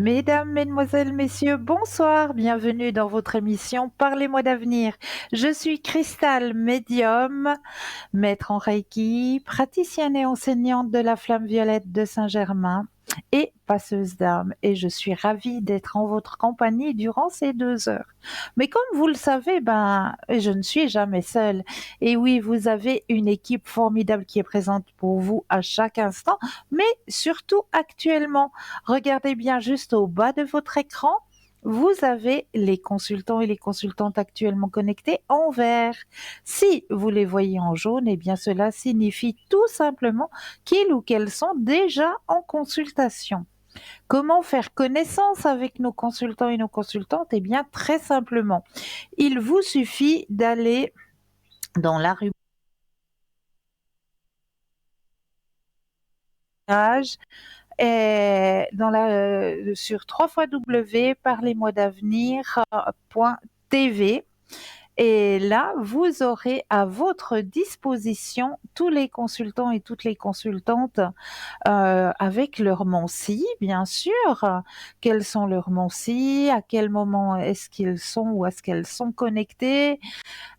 Mesdames, mesdemoiselles, messieurs, bonsoir, bienvenue dans votre émission Parlez-moi d'avenir. Je suis Cristal, médium, maître en Reiki, praticienne et enseignante de la flamme violette de Saint-Germain et passeuse d'âme. Et je suis ravie d'être en votre compagnie durant ces 2 heures. Mais comme vous le savez, je ne suis jamais seule. Et oui, vous avez une équipe formidable qui est présente pour vous à chaque instant, mais surtout actuellement. Regardez bien juste au bas de votre écran. Vous avez les consultants et les consultantes actuellement connectés en vert. Si vous les voyez en jaune, eh bien cela signifie tout simplement qu'ils ou qu'elles sont déjà en consultation. Comment faire connaissance avec nos consultants et nos consultantes? Eh bien très simplement, il vous suffit d'aller dans la rubrique et sur www.parlez-moi d'avenir.tv. Et là, vous aurez à votre disposition tous les consultants et toutes les consultantes avec leur Monsi, bien sûr. Quels sont leurs Monsi? À quel moment est-ce qu'ils sont ou est-ce qu'elles sont connectés?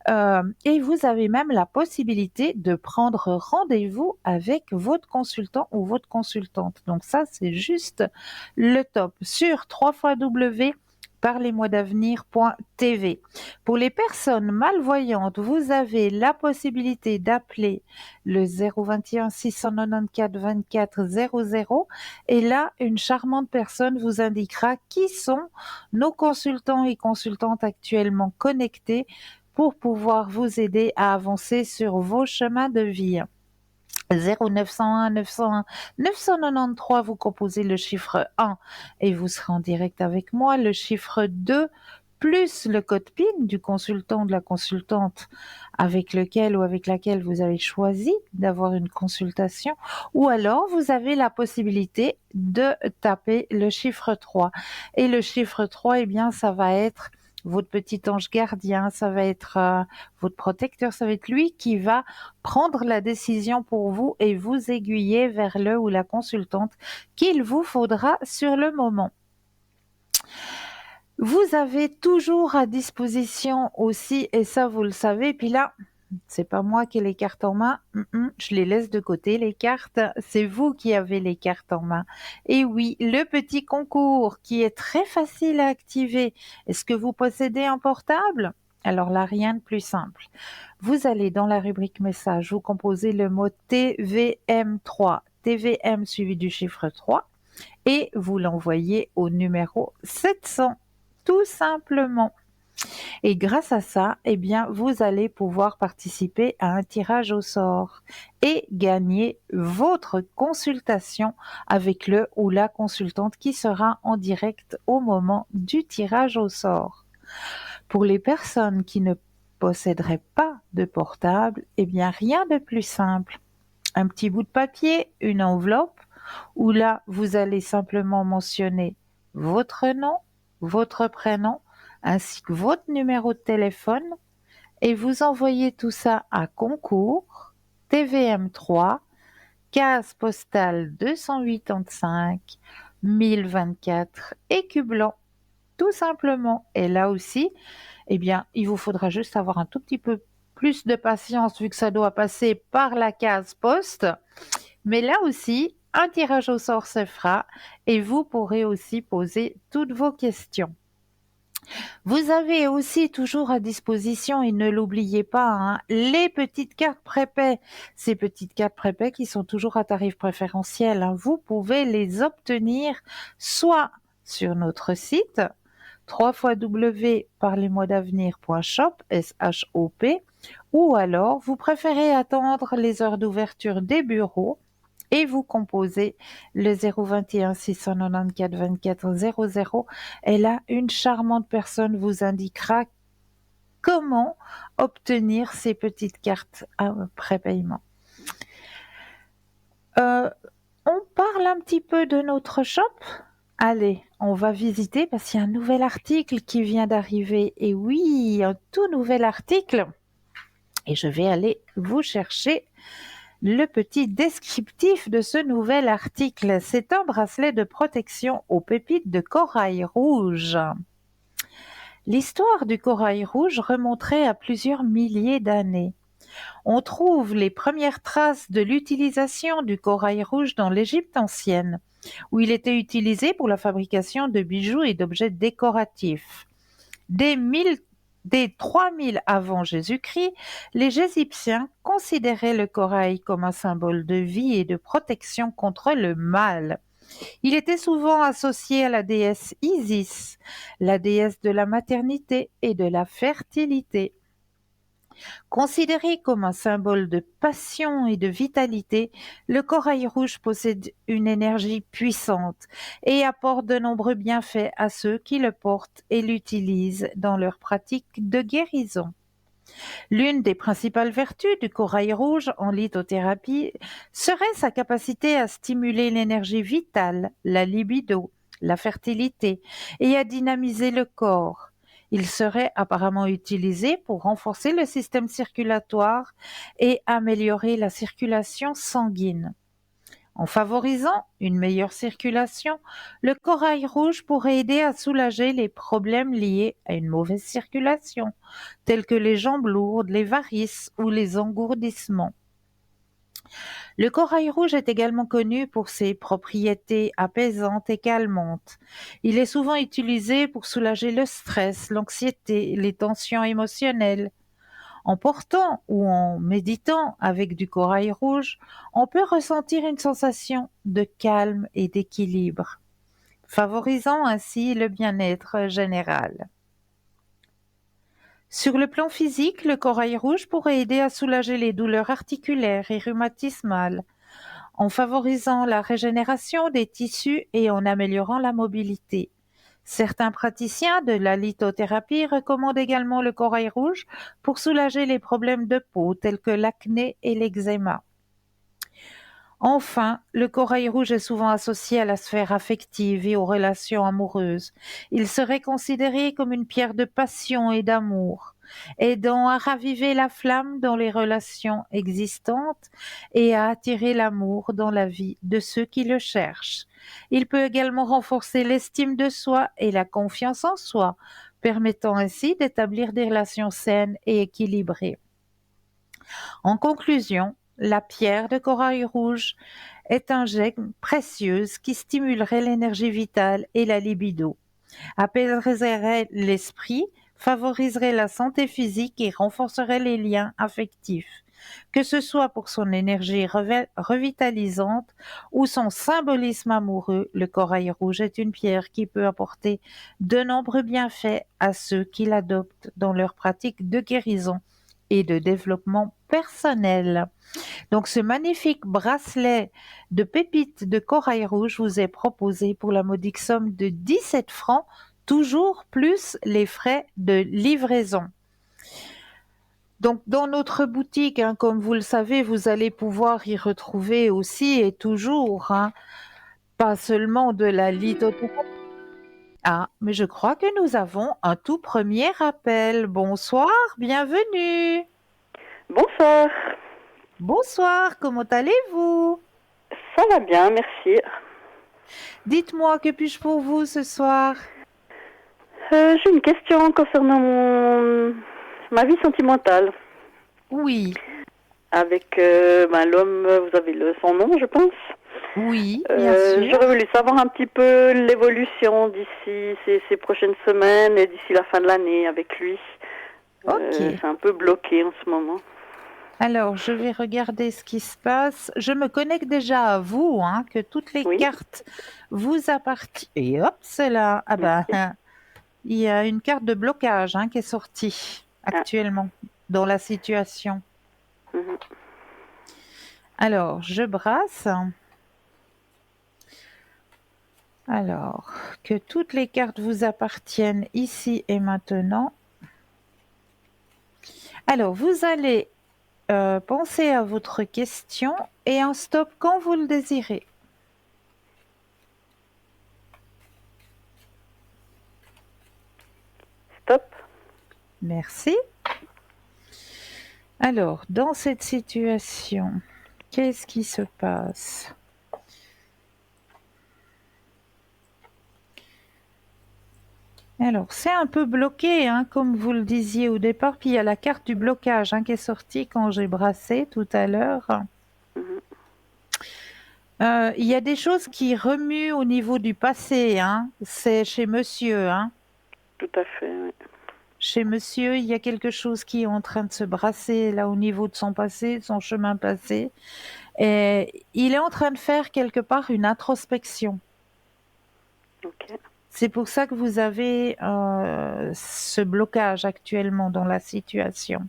Et vous avez même la possibilité de prendre rendez-vous avec votre consultant ou votre consultante. Donc ça, c'est juste le top sur www.parlez-moi-d'avenir.tv. Pour les personnes malvoyantes, vous avez la possibilité d'appeler le 021 694 24 00 et là, une charmante personne vous indiquera qui sont nos consultants et consultantes actuellement connectés pour pouvoir vous aider à avancer sur vos chemins de vie. 0901 901 993, vous composez le chiffre 1 et vous serez en direct avec moi. Le chiffre 2 plus le code PIN du consultant ou de la consultante avec lequel ou avec laquelle vous avez choisi d'avoir une consultation, ou alors vous avez la possibilité de taper le chiffre 3. Et le chiffre 3, eh bien, ça va être votre petit ange gardien, ça va être votre protecteur, ça va être lui qui va prendre la décision pour vous et vous aiguiller vers le ou la consultante qu'il vous faudra sur le moment. Vous avez toujours à disposition aussi, et ça vous le savez, puis là, c'est pas moi qui ai les cartes en main, je les laisse de côté les cartes, c'est vous qui avez les cartes en main. Et oui, le petit concours qui est très facile à activer. Est-ce que vous possédez un portable? Alors là, rien de plus simple. Vous allez dans la rubrique message, vous composez le mot TVM3, TVM suivi du chiffre 3, et vous l'envoyez au numéro 700, tout simplement. Et grâce à ça, eh bien, vous allez pouvoir participer à un tirage au sort et gagner votre consultation avec le ou la consultante qui sera en direct au moment du tirage au sort. Pour les personnes qui ne posséderaient pas de portable, eh bien, rien de plus simple. Un petit bout de papier, une enveloppe, où là, vous allez simplement mentionner votre nom, votre prénom, ainsi que votre numéro de téléphone, et vous envoyez tout ça à concours, TVM3, case postale 285 1024, écu blanc, tout simplement. Et là aussi, eh bien, il vous faudra juste avoir un tout petit peu plus de patience vu que ça doit passer par la case poste. Mais là aussi, un tirage au sort se fera et vous pourrez aussi poser toutes vos questions. Vous avez aussi toujours à disposition, et ne l'oubliez pas, hein, les petites cartes prépaies. Ces petites cartes prépaies qui sont toujours à tarif préférentiel, hein. Vous pouvez les obtenir soit sur notre site www.parlez-moi-d'avenir.shop, S-H-O-P, ou alors vous préférez attendre les heures d'ouverture des bureaux et vous composez le 021 694 24 00, et là, une charmante personne vous indiquera comment obtenir ces petites cartes à prépaiement. On parle un petit peu de notre shop. Allez, on va visiter parce qu'il y a un nouvel article qui vient d'arriver. Et oui, un tout nouvel article. Et je vais aller vous chercher Le petit descriptif de ce nouvel article, c'est un bracelet de protection aux pépites de corail rouge. L'histoire du corail rouge remonterait à plusieurs milliers d'années. On trouve les premières traces de l'utilisation du corail rouge dans l'Égypte ancienne, où il était utilisé pour la fabrication de bijoux et d'objets décoratifs. Dès 3000 avant Jésus-Christ, les Égyptiens considéraient le corail comme un symbole de vie et de protection contre le mal. Il était souvent associé à la déesse Isis, la déesse de la maternité et de la fertilité. Considéré comme un symbole de passion et de vitalité, le corail rouge possède une énergie puissante et apporte de nombreux bienfaits à ceux qui le portent et l'utilisent dans leur pratique de guérison. L'une des principales vertus du corail rouge en lithothérapie serait sa capacité à stimuler l'énergie vitale, la libido, la fertilité et à dynamiser le corps. Il serait apparemment utilisé pour renforcer le système circulatoire et améliorer la circulation sanguine. En favorisant une meilleure circulation, le corail rouge pourrait aider à soulager les problèmes liés à une mauvaise circulation, tels que les jambes lourdes, les varices ou les engourdissements. Le corail rouge est également connu pour ses propriétés apaisantes et calmantes. Il est souvent utilisé pour soulager le stress, l'anxiété, les tensions émotionnelles. En portant ou en méditant avec du corail rouge, on peut ressentir une sensation de calme et d'équilibre, favorisant ainsi le bien-être général. Sur le plan physique, le corail rouge pourrait aider à soulager les douleurs articulaires et rhumatismales, en favorisant la régénération des tissus et en améliorant la mobilité. Certains praticiens de la lithothérapie recommandent également le corail rouge pour soulager les problèmes de peau tels que l'acné et l'eczéma. Enfin, le corail rouge est souvent associé à la sphère affective et aux relations amoureuses. Il serait considéré comme une pierre de passion et d'amour, aidant à raviver la flamme dans les relations existantes et à attirer l'amour dans la vie de ceux qui le cherchent. Il peut également renforcer l'estime de soi et la confiance en soi, permettant ainsi d'établir des relations saines et équilibrées. En conclusion, la pierre de corail rouge est un gemme précieuse qui stimulerait l'énergie vitale et la libido, apaiserait l'esprit, favoriserait la santé physique et renforcerait les liens affectifs, que ce soit pour son énergie revitalisante ou son symbolisme amoureux. Le corail rouge est une pierre qui peut apporter de nombreux bienfaits à ceux qui l'adoptent dans leur pratique de guérison et de développement personnel. Donc ce magnifique bracelet de pépites de corail rouge vous est proposé pour la modique somme de 17 francs, toujours plus les frais de livraison. Donc dans notre boutique, comme vous le savez, vous allez pouvoir y retrouver aussi et toujours, pas seulement de la lithothérapie. Ah, mais je crois que nous avons un tout premier appel. Bonsoir, bienvenue. Bonsoir. Bonsoir, comment allez-vous? Ça va bien, merci. Dites-moi, que puis-je pour vous ce soir? J'ai une question concernant ma vie sentimentale. Oui, Avec l'homme, vous avez son nom, je pense. oui, bien sûr. J'aurais voulu savoir un petit peu l'évolution d'ici ces prochaines semaines et d'ici la fin de l'année avec lui. Ok. C'est un peu bloqué en ce moment. Alors, je vais regarder ce qui se passe. Je me connecte déjà à vous, que toutes les Oui. cartes vous appartiennent. Et hop, c'est là. Ah ben, il y a une carte de blocage qui est sortie actuellement dans la situation. Mhm. Alors, je brasse. Alors, que toutes les cartes vous appartiennent ici et maintenant. Alors, vous allez penser à votre question et un stop quand vous le désirez. Stop. Merci. Alors, dans cette situation, Qu'est-ce qui se passe? Alors, c'est un peu bloqué, hein, comme vous le disiez au départ. Puis il y a la carte du blocage qui est sortie quand j'ai brassé tout à l'heure. Mhm. Il y a des choses qui remuent au niveau du passé. C'est chez monsieur. Tout à fait, oui. Chez monsieur, il y a quelque chose qui est en train de se brasser là au niveau de son passé, de son chemin passé. Et il est en train de faire quelque part une introspection. Ok, C'est pour ça que vous avez ce blocage actuellement dans la situation.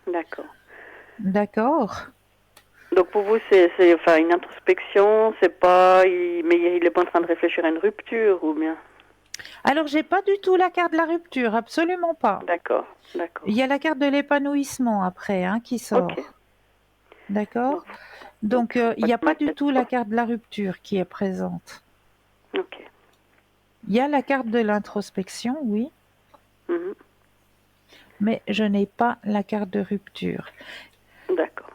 d'accord. D'accord? Donc pour vous, c'est enfin une introspection, c'est pas, mais il est pas en train de réfléchir à une rupture ou bien? Alors, j'ai pas du tout la carte de la rupture, absolument pas. D'accord, Il d'accord. y a la carte de l'épanouissement après qui Ok, sort. D'accord? donc, Donc, faut il pas n'y que a je pas du m'inquiète tout la pas. carte de la rupture qui est présente. Ok. Il y a la carte de l'introspection, oui, Mhm. mais je n'ai pas la carte de rupture. D'accord.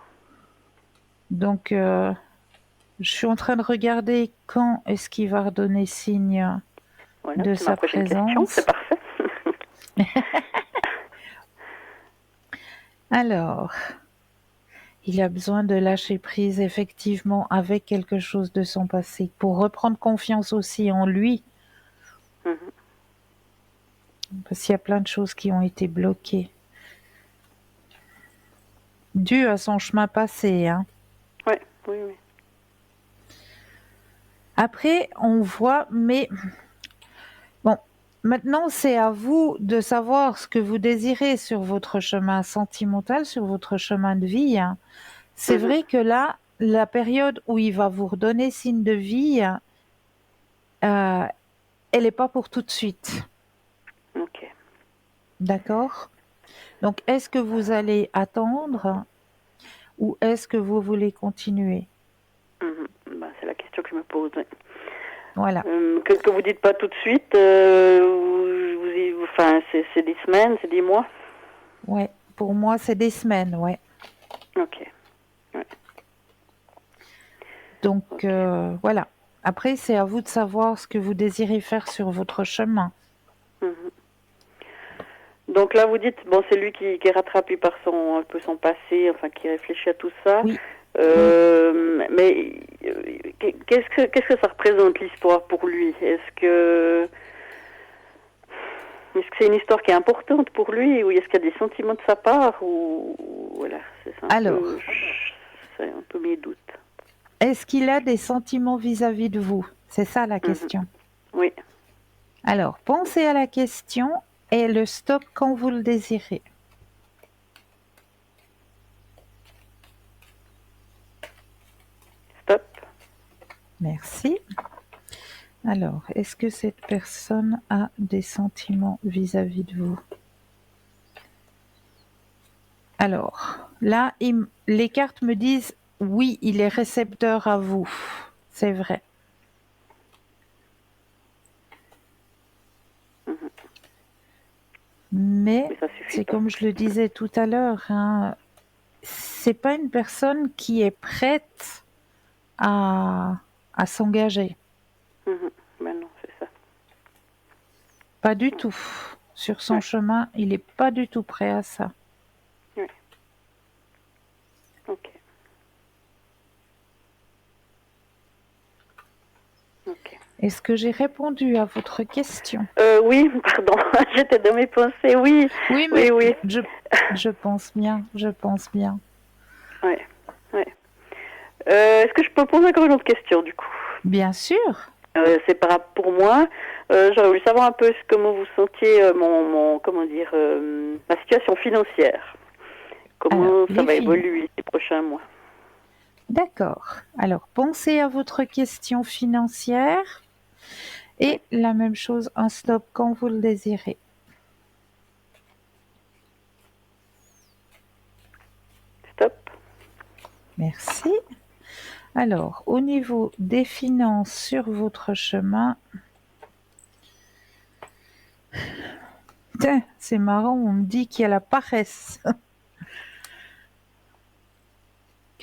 Donc, je suis en train de regarder quand est-ce qu'il va redonner signe Voilà, de c'est ma sa prochaine question, c'est présence. parfait. Alors, il a besoin de lâcher prise effectivement avec quelque chose de son passé pour reprendre confiance aussi en lui, Mhm. parce qu'il y a plein de choses qui ont été bloquées dues à son chemin passé. Ouais, oui, oui. Après, on voit, mais bon, maintenant c'est à vous de savoir ce que vous désirez sur votre chemin sentimental, sur votre chemin de vie. C'est Mhm. vrai que là, la période où il va vous redonner signe de vie, euh, elle n'est pas pour tout de suite. Ok. D'accord? Donc, est-ce que vous allez attendre ou est-ce que vous voulez continuer? Mhm. Bah, c'est la question que je me pose. Ouais. Voilà. Que vous dites pas tout de suite, enfin, c'est 10 semaines, c'est 10 mois. Ouais. Pour moi, c'est des semaines, ouais. Ok. Ouais. Donc, Ok. voilà. Après, c'est à vous de savoir ce que vous désirez faire sur votre chemin. Mhm. Donc là, vous dites, bon, c'est lui qui est rattrapé par un peu son passé, enfin, qui réfléchit à tout ça. Oui, oui. Mais qu'est-ce que ça représente l'histoire pour lui? Est-ce que c'est une histoire qui est importante pour lui, ou est-ce qu'il y a des sentiments de sa part, ou voilà, Alors, c'est un peu mes doutes. est-ce qu'il a des sentiments vis-à-vis de vous? C'est ça la Mhm. question. Oui, Alors, pensez à la question et le stop quand vous le désirez. stop. Merci. Alors, est-ce que cette personne a des sentiments vis-à-vis de vous? Alors, là, les cartes me disent oui, il est récepteur à vous. C'est vrai. Mhm. Mais Mais ça suffit c'est pas. comme je le disais tout à l'heure, c'est pas une personne qui est prête à, à s'engager. Mhm. Ben non, c'est ça. Pas du tout. Sur son Oui, chemin, il n'est pas du tout prêt à ça. oui. Ok, ok. Est-ce que j'ai répondu à votre question? Oui, pardon, j'étais dans mes pensées. Oui, Oui, oui, mais oui. je pense bien, je pense bien. Ouais, ouais. Est-ce que je peux poser encore une autre question du coup? Bien sûr. C'est par rapport pour moi. J'aurais voulu savoir un peu comment vous sentiez comment dire, ma situation financière. Alors, Comment ça les va filles, évoluer ces prochains mois? d'accord. Alors, pensez à votre question financière Oui. et la même chose, un stop quand vous le désirez. Stop. Merci. Alors, au niveau des finances sur votre chemin, tiens, c'est marrant, on me dit qu'il y a la paresse,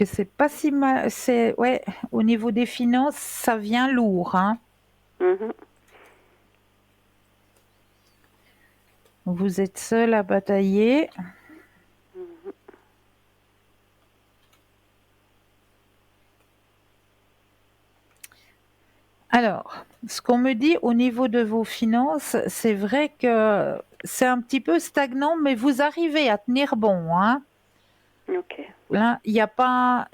que c'est pas si mal. C'est ouais, au niveau des finances, ça vient lourd, hein. Mhm. Vous êtes seul à batailler. Alors, ce qu'on me dit au niveau de vos finances, c'est vrai que c'est un petit peu stagnant, mais vous arrivez à tenir bon, hein. Ok, Là, il y a pas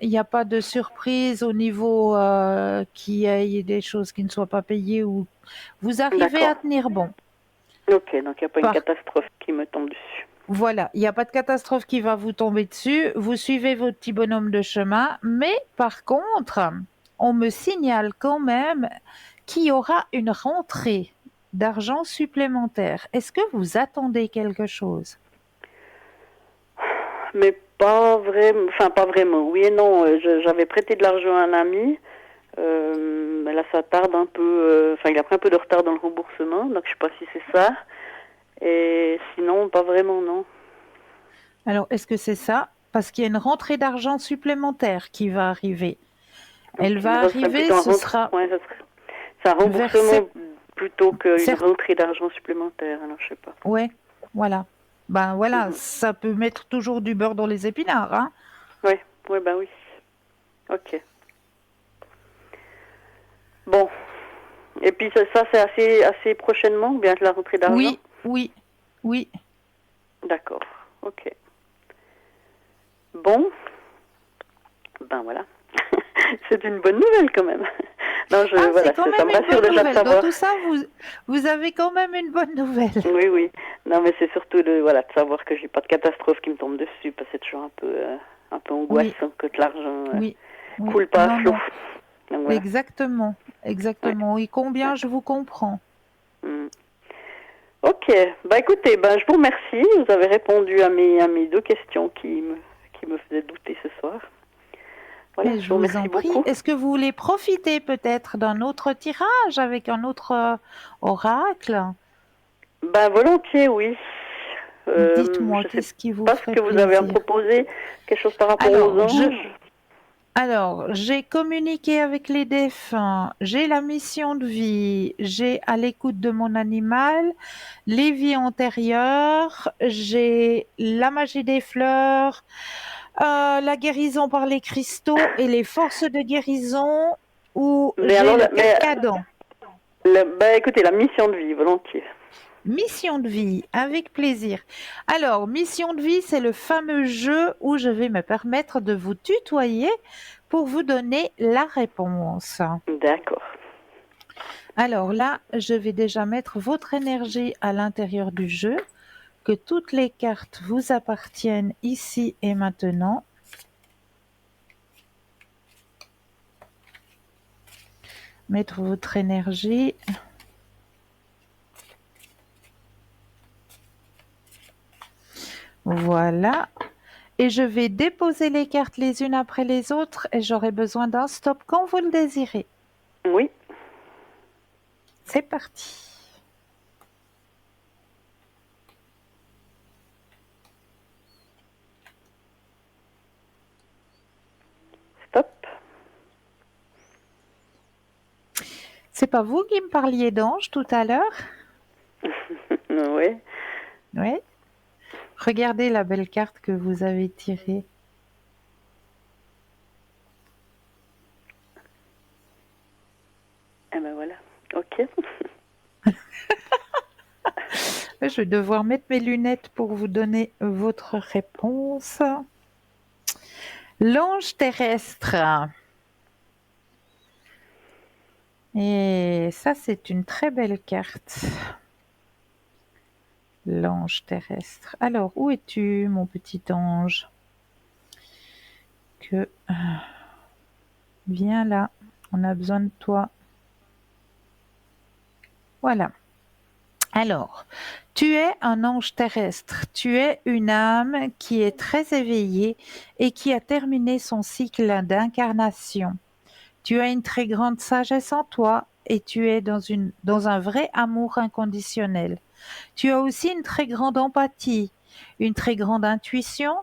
de surprise au niveau qu'il y ait des choses qui ne soient pas payées ou vous arrivez d'accord. à tenir bon. Ok, donc il n'y a pas une Par catastrophe qui me tombe dessus. Voilà, il n'y a pas de catastrophe qui va vous tomber dessus. Vous suivez votre petit bonhomme de chemin, mais par contre, on me signale quand même qu'il y aura une rentrée d'argent supplémentaire. Est-ce que vous attendez quelque chose? Mais pas vraiment, enfin pas vraiment. Oui et non, j'avais prêté de l'argent à un ami. Mais là, ça tarde un peu. Enfin, il a pris un peu de retard dans le remboursement, donc je sais pas si c'est ça. Et sinon, pas vraiment, non. Alors, est-ce que c'est ça? Parce qu'il y a une rentrée d'argent supplémentaire qui va arriver. Elle Ok, mais va ça serait arriver, plutôt un ce sera ouais, c'est un vers sept... remboursement plutôt qu'une certes, rentrée d'argent supplémentaire. Alors, je sais pas. ouais, voilà. Ben voilà, Mhm. ça peut mettre toujours du beurre dans les épinards, hein. Ouais, ouais, bah oui. Ok. Bon. Et puis ça c'est assez prochainement, bien que la rentrée d'argent. Oui, oui, oui. D'accord. Ok. Bon, ben voilà. C'est une bonne nouvelle quand même. Non, Ah, c'est voilà, quand ça même me une rassure bonne déjà de nouvelle. Dans savoir. tout ça, vous avez quand même une bonne nouvelle. Oui, oui. Non, mais c'est surtout voilà, de savoir que j'ai pas de catastrophe qui me tombe dessus, parce que c'est toujours un peu Oui, angoissant que l'argent oui, oui. coule pas à Non, flot. non. Donc voilà. Exactement, Ouais. exactement. Oui, combien je vous comprends. Mm. Ok. Bah écoutez, je vous remercie. Vous avez répondu à mes deux questions qui me faisaient douter ce soir. Voilà, Mais je je vous vous en remercie prie. beaucoup. Est-ce que vous voulez profiter peut-être d'un autre tirage avec un autre oracle? Volontiers, oui. Dites-moi, Je sais qu'est-ce qui vous pas ce ferait que vous avez à plaisir? proposer. Quelque chose par rapport aux Alors, anges. j'ai communiqué avec les défunts, j'ai la mission de vie, j'ai à l'écoute de mon animal, les vies antérieures, j'ai la magie des fleurs, la guérison par les cristaux et les forces de guérison, ou Mais j'ai alors, le carcadon. écoutez, la mission de vie, volontiers. Mission de vie, avec plaisir. Alors, mission de vie, c'est le fameux jeu où je vais me permettre de vous tutoyer pour vous donner la réponse. D'accord. Alors là, je vais déjà mettre votre énergie à l'intérieur du jeu, que toutes les cartes vous appartiennent ici et maintenant. Mettre votre énergie. Voilà. Et je vais déposer les cartes les unes après les autres et j'aurai besoin d'un stop quand vous le désirez. Oui. C'est parti. Stop. C'est pas vous qui me parliez d'ange tout à l'heure? Oui. Oui. Regardez la belle carte que vous avez tirée. Eh ben voilà. Ok. Je vais devoir mettre mes lunettes pour vous donner votre réponse. L'ange terrestre. Et ça, c'est une très belle carte. L'ange terrestre. Alors, où es-tu, mon petit ange? Viens là, on a besoin de toi. Voilà. Alors, tu es un ange terrestre, tu es une âme qui est très éveillée et qui a terminé son cycle d'incarnation. Tu as une très grande sagesse en toi et tu es dans un vrai amour inconditionnel. Tu as aussi une très grande empathie, une très grande intuition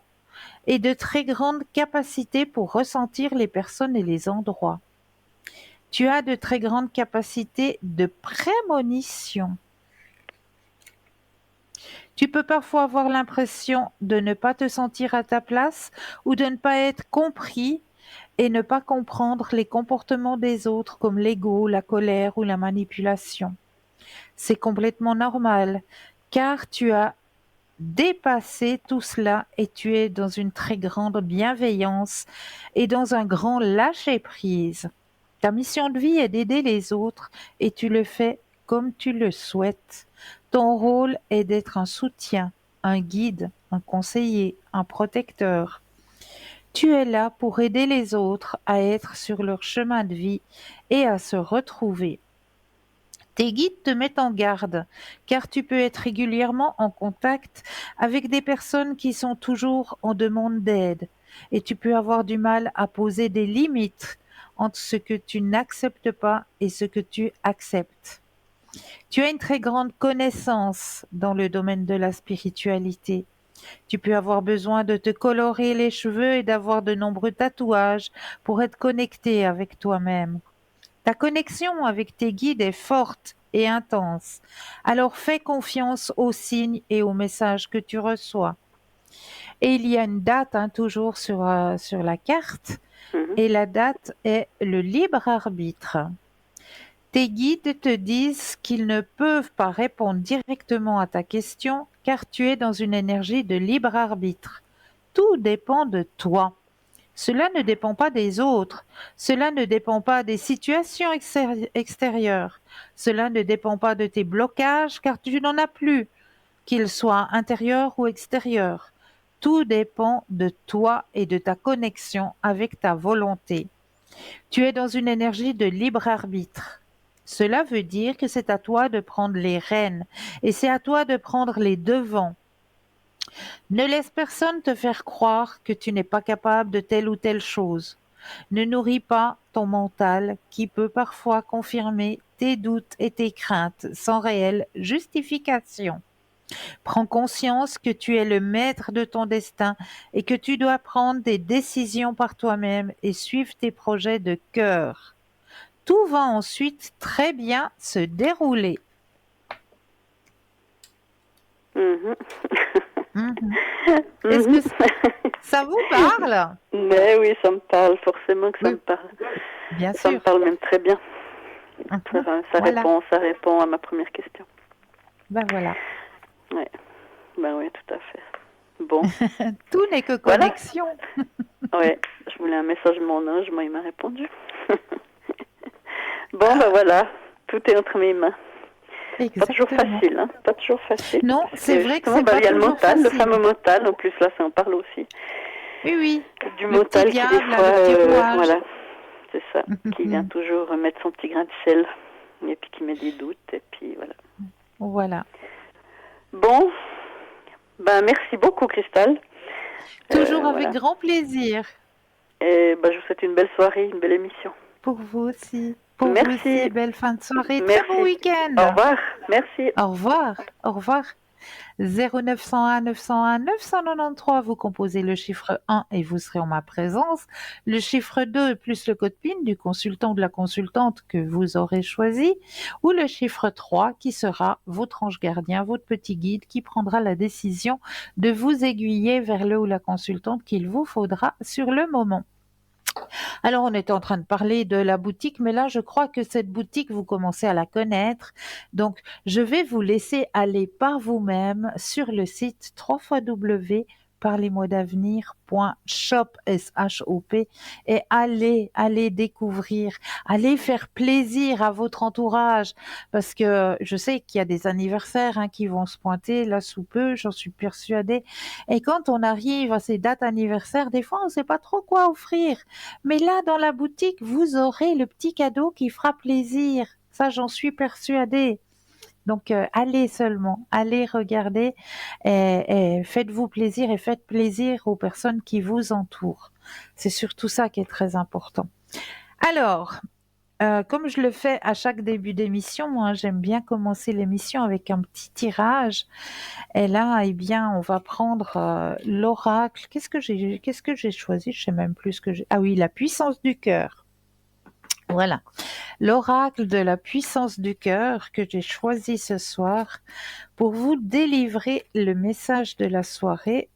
et de très grandes capacités pour ressentir les personnes et les endroits. Tu as de très grandes capacités de prémonition. Tu peux parfois avoir l'impression de ne pas te sentir à ta place ou de ne pas être compris et ne pas comprendre les comportements des autres comme l'ego, la colère ou la manipulation. C'est complètement normal car tu as dépassé tout cela et tu es dans une très grande bienveillance et dans un grand lâcher-prise. Ta mission de vie est d'aider les autres et tu le fais comme tu le souhaites. Ton rôle est d'être un soutien, un guide, un conseiller, un protecteur. Tu es là pour aider les autres à être sur leur chemin de vie et à se retrouver. Tes guides te mettent en garde, car tu peux être régulièrement en contact avec des personnes qui sont toujours en demande d'aide, et tu peux avoir du mal à poser des limites entre ce que tu n'acceptes pas et ce que tu acceptes. Tu as une très grande connaissance dans le domaine de la spiritualité. Tu peux avoir besoin de te colorer les cheveux et d'avoir de nombreux tatouages pour être connecté avec toi-même. Ta connexion avec tes guides est forte et intense. Alors fais confiance aux signes et aux messages que tu reçois. Et il y a une date toujours sur la carte, Mhm. et la date est le libre arbitre. Tes guides te disent qu'ils ne peuvent pas répondre directement à ta question car tu es dans une énergie de libre arbitre. Tout dépend de toi. Cela ne dépend pas des autres. Cela ne dépend pas des situations extérieures. Cela ne dépend pas de tes blocages car tu n'en as plus, qu'ils soient intérieurs ou extérieurs. Tout dépend de toi et de ta connexion avec ta volonté. Tu es dans une énergie de libre arbitre. Cela veut dire que c'est à toi de prendre les rênes et c'est à toi de prendre les devants. Ne laisse personne te faire croire que tu n'es pas capable de telle ou telle chose. Ne nourris pas ton mental qui peut parfois confirmer tes doutes et tes craintes sans réelle justification. Prends conscience que tu es le maître de ton destin et que tu dois prendre des décisions par toi-même et suivre tes projets de cœur. Tout va ensuite très bien se dérouler. Mhm. Mhm. Est-ce Mhm. que ça vous parle? Mais oui, ça me parle, forcément que ça me Oui, parle. bien Ça me sûr. parle même très bien. Mhm. Ça Voilà. ça répond à ma première question. Ben voilà. Ouais. Ben oui, tout à fait. Bon, Tout n'est que voilà. connexion. Ouais, je voulais un message de mon ange, moi il m'a répondu. Bon, ben voilà, tout est entre mes mains. Pas toujours Exactement. facile, hein. Pas toujours facile. Non, Parce c'est que vrai que justement, c'est ben, pas il y a le toujours mental, le facile. fameux mental. En plus, là, ça en parle aussi. Oui, oui. Du Le petit mental qui, des diable, là, fois, le petit rouage. voilà, c'est ça, qui vient toujours mettre son petit grain de sel. Et puis qui met des doutes. Et puis voilà. Voilà. Bon, ben merci beaucoup, Cristal. Toujours avec Voilà. grand plaisir. Et ben, je vous souhaite une belle soirée, une belle émission. Pour vous aussi. Pour vous aussi. Merci. Belle fin de soirée. Très bon Merci. Au week-end. revoir. Merci. Au revoir. Au revoir. 0901 901 993, vous composez le chiffre 1 et vous serez en ma présence. Le chiffre 2 plus le code PIN du consultant ou de la consultante que vous aurez choisi. Ou le chiffre 3 qui sera votre ange gardien, votre petit guide qui prendra la décision de vous aiguiller vers le ou la consultante qu'il vous faudra sur le moment. Alors, on était en train de parler de la boutique, mais là, je crois que cette boutique, vous commencez à la connaître. Donc, je vais vous laisser aller par vous-même sur le site www.parlez-moi-d'avenir.shop, S-H-O-P, et allez découvrir, allez faire plaisir à votre entourage, parce que je sais qu'il y a des anniversaires qui vont se pointer là sous peu, j'en suis persuadée. Et quand on arrive à ces dates anniversaires, des fois, on ne sait pas trop quoi offrir. Mais là, dans la boutique, vous aurez le petit cadeau qui fera plaisir. Ça, j'en suis persuadée. Donc, allez seulement, allez regarder et faites-vous plaisir et faites plaisir aux personnes qui vous entourent. C'est surtout ça qui est très important. Alors, Comme je le fais à chaque début d'émission, moi j'aime bien commencer l'émission avec un petit tirage. Et là, eh bien, on va prendre l'oracle. Qu'est-ce que j'ai choisi? Je sais même plus ce que j'ai. Ah oui, la puissance du cœur. Voilà, l'oracle de la puissance du cœur que j'ai choisi ce soir pour vous délivrer le message de la soirée.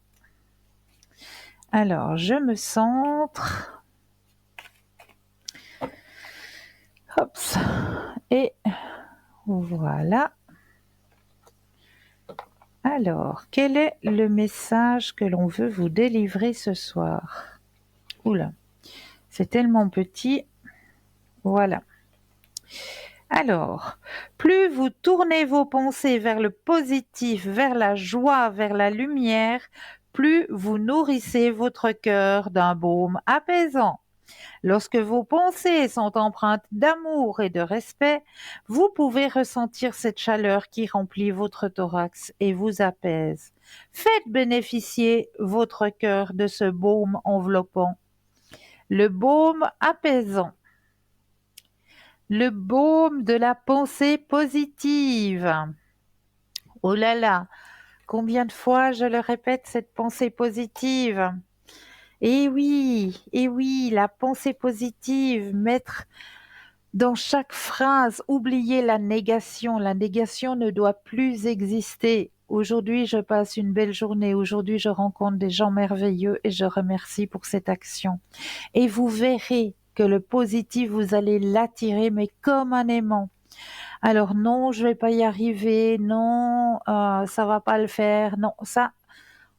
Alors, je me centre. Hop. Et voilà. Alors, quel est le message que l'on veut vous délivrer ce soir? Oula, c'est tellement petit. Voilà. Alors, plus vous tournez vos pensées vers le positif, vers la joie, vers la lumière, plus vous nourrissez votre cœur d'un baume apaisant. Lorsque vos pensées sont empreintes d'amour et de respect, vous pouvez ressentir cette chaleur qui remplit votre thorax et vous apaise. Faites bénéficier votre cœur de ce baume enveloppant. Le baume apaisant. Le baume de la pensée positive. Oh là là, combien de fois je le répète, cette pensée positive. Et oui, la pensée positive, mettre dans chaque phrase, oublier la négation. La négation ne doit plus exister. Aujourd'hui, je passe une belle journée. Aujourd'hui, je rencontre des gens merveilleux et je remercie pour cette action. Et vous verrez que le positif, vous allez l'attirer, mais comme un aimant. Alors non, je vais pas y arriver. Non, ça va pas le faire. Non, ça,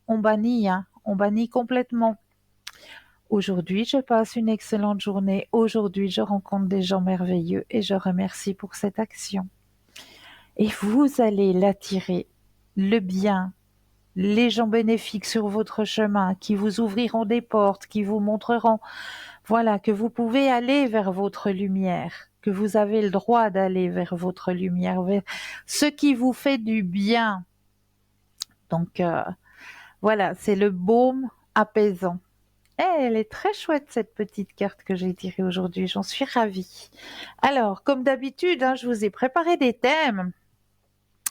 on bannit, hein. On bannit complètement. Aujourd'hui, je passe une excellente journée. Aujourd'hui, je rencontre des gens merveilleux et je remercie pour cette action. Et vous allez l'attirer, le bien, les gens bénéfiques sur votre chemin, qui vous ouvriront des portes, qui vous montreront, voilà, que vous pouvez aller vers votre lumière, que vous avez le droit d'aller vers votre lumière, vers ce qui vous fait du bien. Donc, voilà, c'est le baume apaisant. Elle est très chouette cette petite carte que j'ai tirée aujourd'hui, j'en suis ravie. Alors, comme d'habitude, hein, je vous ai préparé des thèmes.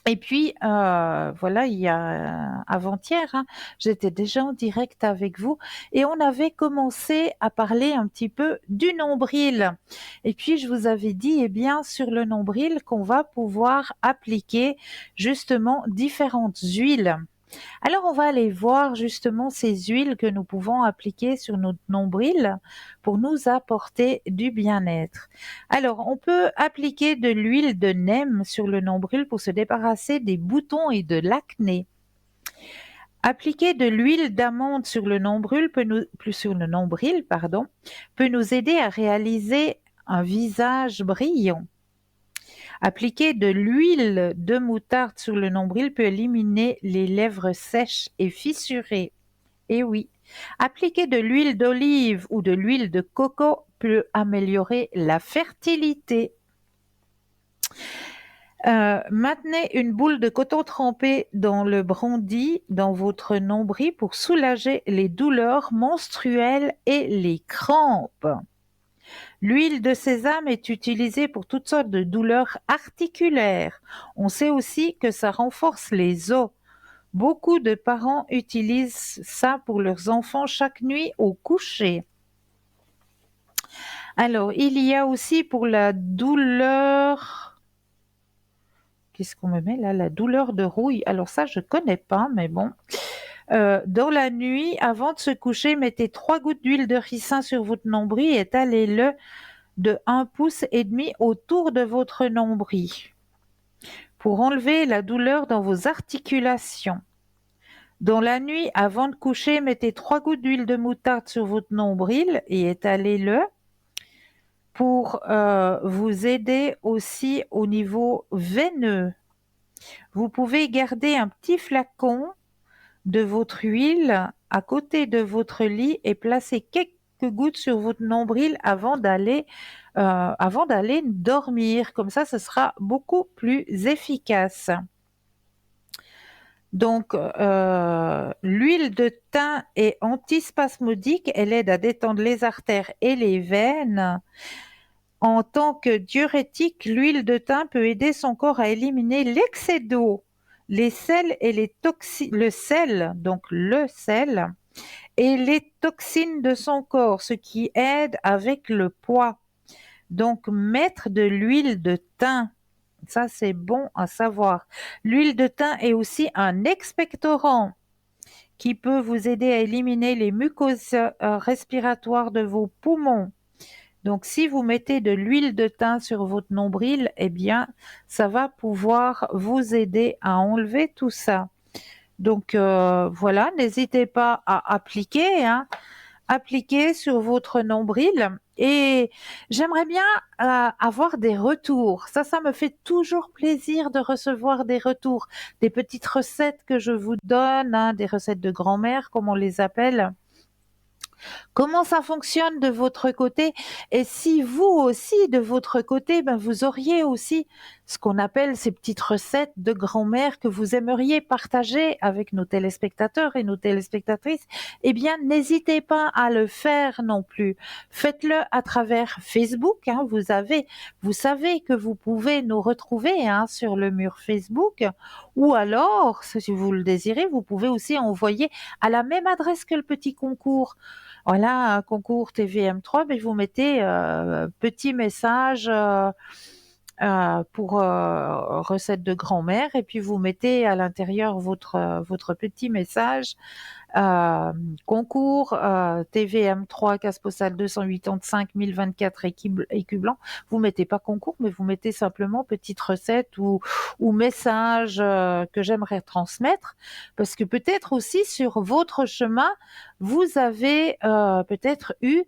Et puis, voilà, il y a avant-hier, hein, j'étais déjà en direct avec vous et on avait commencé à parler un petit peu du nombril. Et puis, je vous avais dit, eh bien, sur le nombril, qu'on va pouvoir appliquer justement différentes huiles. Alors, on va aller voir justement ces huiles que nous pouvons appliquer sur notre nombril pour nous apporter du bien-être. Alors, on peut appliquer de l'huile de neem sur le nombril pour se débarrasser des boutons et de l'acné. Appliquer de l'huile d'amande sur le nombril peut nous aider à réaliser un visage brillant. Appliquer de l'huile de moutarde sur le nombril peut éliminer les lèvres sèches et fissurées. Et oui, appliquer de l'huile d'olive ou de l'huile de coco peut améliorer la fertilité. Maintenez une boule de coton trempée dans le brandy dans votre nombril pour soulager les douleurs menstruelles et les crampes. L'huile de sésame est utilisée pour toutes sortes de douleurs articulaires. On sait aussi que ça renforce les os. Beaucoup de parents utilisent ça pour leurs enfants chaque nuit au coucher. Alors, il y a aussi pour la douleur... Qu'est-ce qu'on me met là? La douleur de rouille. Alors ça, je connais pas, mais bon. Dans la nuit, avant de se coucher, mettez 3 gouttes d'huile de ricin sur votre nombril et étalez-le de 1,5 pouce autour de votre nombril pour enlever la douleur dans vos articulations. Dans la nuit, avant de coucher, mettez 3 gouttes d'huile de moutarde sur votre nombril et étalez-le pour vous aider aussi au niveau veineux. Vous pouvez garder un petit flacon de votre huile à côté de votre lit et placer quelques gouttes sur votre nombril avant d'aller dormir. Comme ça, ce sera beaucoup plus efficace. Donc, l'huile de thym est antispasmodique. Elle aide à détendre les artères et les veines. En tant que diurétique, l'huile de thym peut aider son corps à éliminer l'excès d'eau, les sels et les toxines, le sel, donc le sel, et les toxines de son corps, ce qui aide avec le poids. Donc, mettre de l'huile de thym, ça c'est bon à savoir. L'huile de thym est aussi un expectorant qui peut vous aider à éliminer les mucoses respiratoires de vos poumons. Donc, si vous mettez de l'huile de thym sur votre nombril, eh bien, ça va pouvoir vous aider à enlever tout ça. Donc, voilà, n'hésitez pas à appliquer, hein, appliquer sur votre nombril. Et j'aimerais bien avoir des retours. Ça me fait toujours plaisir de recevoir des retours, des petites recettes que je vous donne, hein, des recettes de grand-mère, comme on les appelle. Comment ça fonctionne de votre côté? Et si vous aussi, de votre côté, ben, vous auriez aussi ce qu'on appelle ces petites recettes de grand-mère que vous aimeriez partager avec nos téléspectateurs et nos téléspectatrices, eh bien, n'hésitez pas à le faire non plus. Faites-le à travers Facebook, hein. Vous savez que vous pouvez nous retrouver, hein, sur le mur Facebook, ou alors, si vous le désirez, vous pouvez aussi envoyer à la même adresse que le petit concours. Voilà, un concours TVM3, mais vous mettez petit message pour recette de grand-mère et puis vous mettez à l'intérieur votre petit message euh, concours TVM3 casse postale 285 1024 écu blanc. Vous mettez pas concours, mais vous mettez simplement petite recette ou message que j'aimerais transmettre, parce que peut-être aussi sur votre chemin, vous avez peut-être eu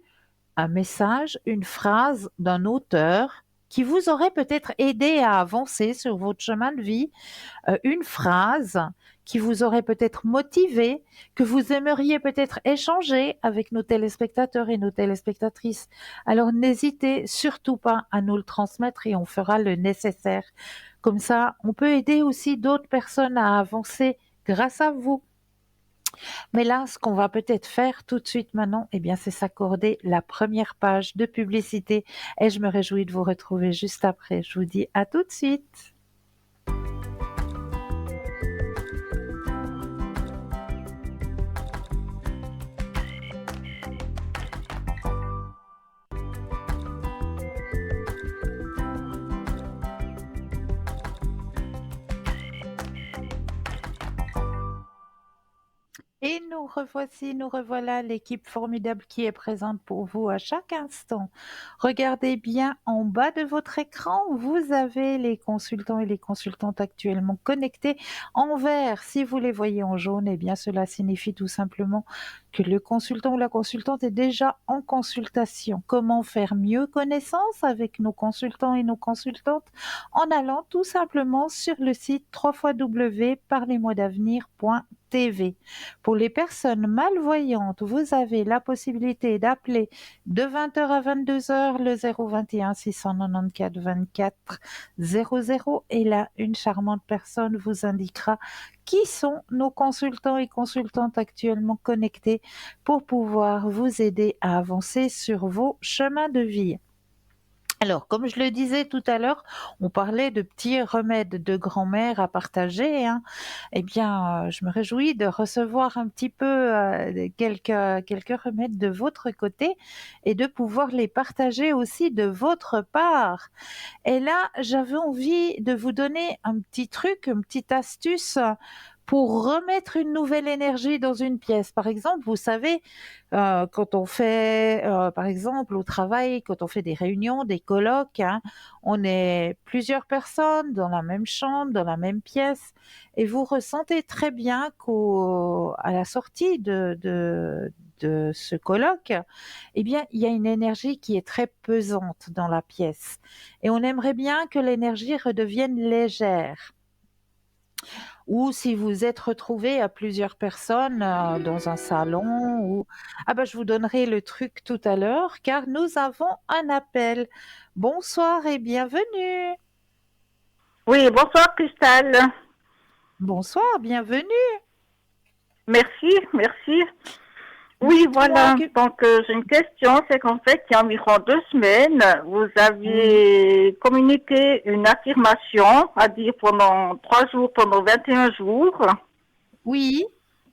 un message, une phrase d'un auteur qui vous aurait peut-être aidé à avancer sur votre chemin de vie, une phrase qui vous aurait peut-être motivé, que vous aimeriez peut-être échanger avec nos téléspectateurs et nos téléspectatrices. Alors n'hésitez surtout pas à nous le transmettre et on fera le nécessaire. Comme ça, on peut aider aussi d'autres personnes à avancer grâce à vous. Mais là, ce qu'on va peut-être faire tout de suite maintenant, eh bien, c'est s'accorder la première page de publicité et je me réjouis de vous retrouver juste après. Je vous dis à tout de suite. Et nous revoilà, l'équipe formidable qui est présente pour vous à chaque instant. Regardez bien en bas de votre écran, vous avez les consultants et les consultantes actuellement connectés en vert. Si vous les voyez en jaune, eh bien cela signifie tout simplement que le consultant ou la consultante est déjà en consultation. Comment faire mieux connaissance avec nos consultants et nos consultantes? En allant tout simplement sur le site www.parlez-moi-d'avenir.tv. Pour les personnes malvoyantes, vous avez la possibilité d'appeler de 20h à 22h le 021 694 24 00 et là, une charmante personne vous indiquera qui sont nos consultants et consultantes actuellement connectés pour pouvoir vous aider à avancer sur vos chemins de vie. Alors, comme je le disais tout à l'heure, on parlait de petits remèdes de grand-mère à partager, hein. Eh bien, je me réjouis de recevoir un petit peu quelques remèdes de votre côté et de pouvoir les partager aussi de votre part. Et là, j'avais envie de vous donner un petit truc, une petite astuce pour remettre une nouvelle énergie dans une pièce. Par exemple, vous savez, quand on fait, par exemple, au travail, quand on fait des réunions, des colloques, hein, on est plusieurs personnes dans la même chambre, dans la même pièce, et vous ressentez très bien qu'à la sortie de ce colloque, eh bien, il y a une énergie qui est très pesante dans la pièce. Et on aimerait bien que l'énergie redevienne légère. Ou si vous êtes retrouvés à plusieurs personnes dans un salon, ou ah ben je vous donnerai le truc tout à l'heure, car nous avons un appel. Bonsoir et bienvenue. Oui, bonsoir Cristal. Bonsoir, bienvenue. Merci, merci. Oui, Dites-moi voilà. que... Donc, j'ai une question. C'est qu'en fait, il y a environ 2 semaines, vous Oui, aviez communiqué une affirmation à dire pendant 3 jours, pendant 21 jours. oui,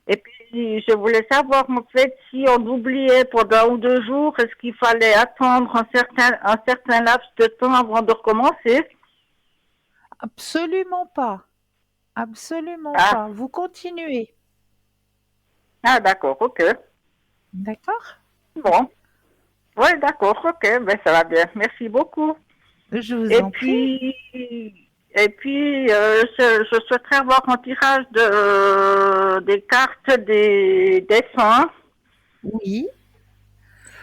Et puis, je voulais savoir, en fait, si on oubliait pendant 1 ou 2 jours, est-ce qu'il fallait attendre un certain laps de temps avant de recommencer? absolument pas. Absolument Ah, pas. Vous continuez. ah, d'accord, ok. D'accord? Bon. Oui, d'accord, ok, ben ça va bien. Merci beaucoup. Je vous Et en prie. puis, je souhaiterais avoir un tirage des cartes des saints Oui.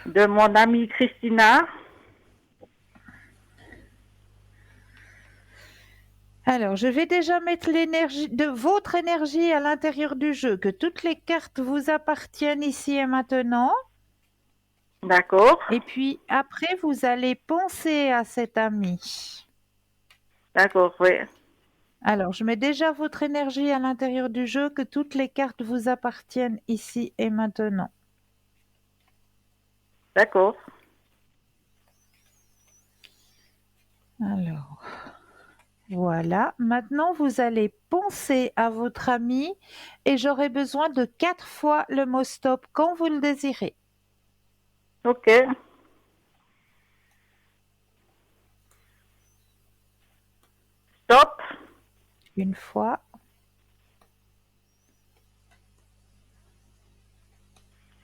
de mon amie Christina. Alors, je vais déjà mettre l'énergie de votre énergie à l'intérieur du jeu, que toutes les cartes vous appartiennent ici et maintenant. D'accord, Et puis après, vous allez penser à cet ami. d'accord, oui, Alors, je mets déjà votre énergie à l'intérieur du jeu, que toutes les cartes vous appartiennent ici et maintenant. d'accord, Alors, voilà. Maintenant, vous allez penser à votre ami et j'aurai besoin de 4 fois le mot stop quand vous le désirez. ok. Stop, Une fois,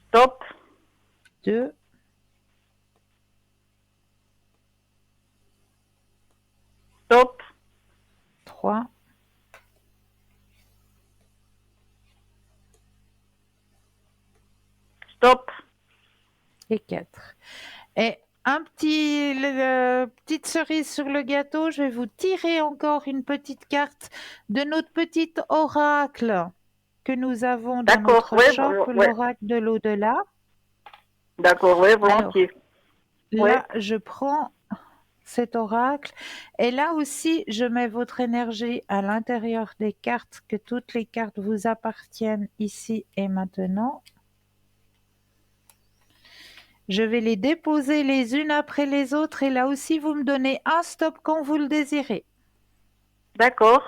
stop, deux, stop, trois, stop. et 4. Et petite cerise sur le gâteau, je vais vous tirer encore une petite carte de notre petit oracle que nous avons dans D'accord, notre oui, shop, oui, l'oracle de l'au-delà. d'accord, oui, Alors volontiers. Oui, là, je prends cet oracle et là aussi, je mets votre énergie à l'intérieur des cartes, que toutes les cartes vous appartiennent ici et maintenant. Je vais les déposer les unes après les autres et là aussi, vous me donnez un stop quand vous le désirez. d'accord,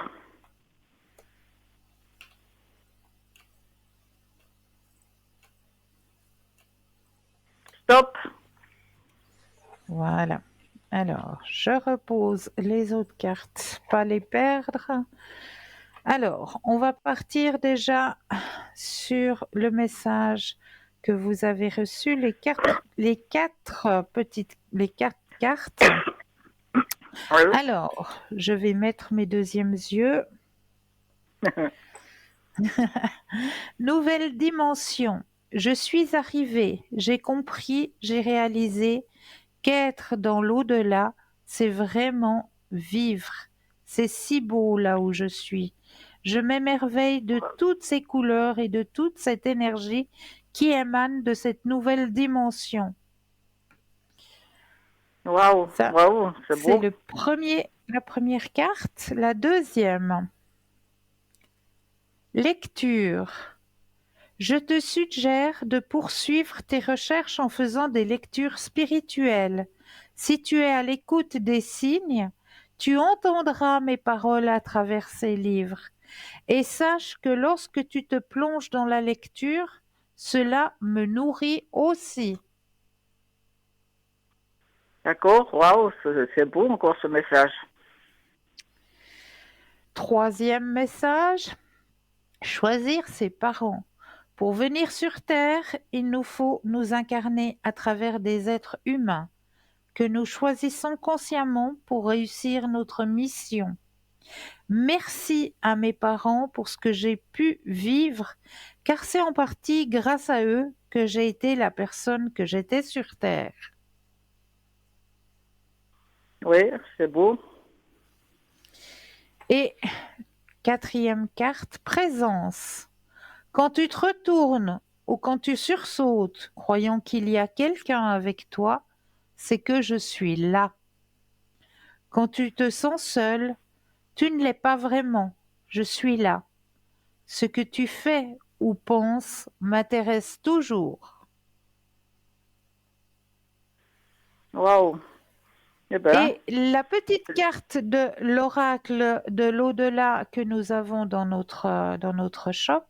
stop. Voilà. Alors, je repose les autres cartes, pas les perdre. Alors, on va partir déjà sur le message que vous avez reçu, les quatre cartes. Oui. Alors, je vais mettre mes deuxièmes yeux. Nouvelle dimension. Je suis arrivée, j'ai compris, j'ai réalisé qu'être dans l'au-delà, c'est vraiment vivre. C'est si beau là où je suis. Je m'émerveille de toutes ces couleurs et de toute cette énergie qui émane de cette nouvelle dimension. Waouh, Ça, waouh, c'est c'est beau. la première carte. La deuxième, lecture. Je te suggère de poursuivre tes recherches en faisant des lectures spirituelles. Si tu es à l'écoute des signes, tu entendras mes paroles à travers ces livres. Et sache que lorsque tu te plonges dans la lecture, cela me nourrit aussi. D'accord, waouh, c'est beau encore ce message. Troisième message, choisir ses parents. Pour venir sur Terre, il nous faut nous incarner à travers des êtres humains que nous choisissons consciemment pour réussir notre mission. Merci à mes parents pour ce que j'ai pu vivre, car c'est en partie grâce à eux que j'ai été la personne que j'étais sur Terre. Oui, c'est beau. Et quatrième carte, présence. Quand tu te retournes ou quand tu sursautes, croyant qu'il y a quelqu'un avec toi, c'est que je suis là. Quand tu te sens seul, tu ne l'es pas vraiment, je suis là. Ce que tu fais ou penses m'intéresse toujours. Waouh. Eh ben, Et la petite carte de l'oracle de l'au-delà que nous avons dans notre shop,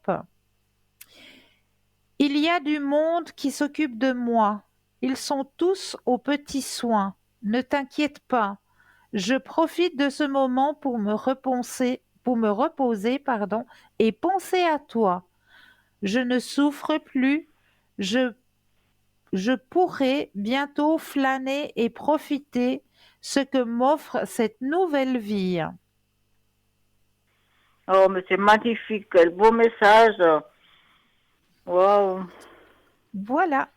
il y a du monde qui s'occupe de moi. Ils sont tous aux petits soins. Ne t'inquiète pas. Je profite de ce moment pour me reposer, pardon, et penser à toi. Je ne souffre plus. Je, je pourrai bientôt flâner et profiter ce que m'offre cette nouvelle vie. oh, mais c'est magnifique, quel beau message. Waouh. Voilà,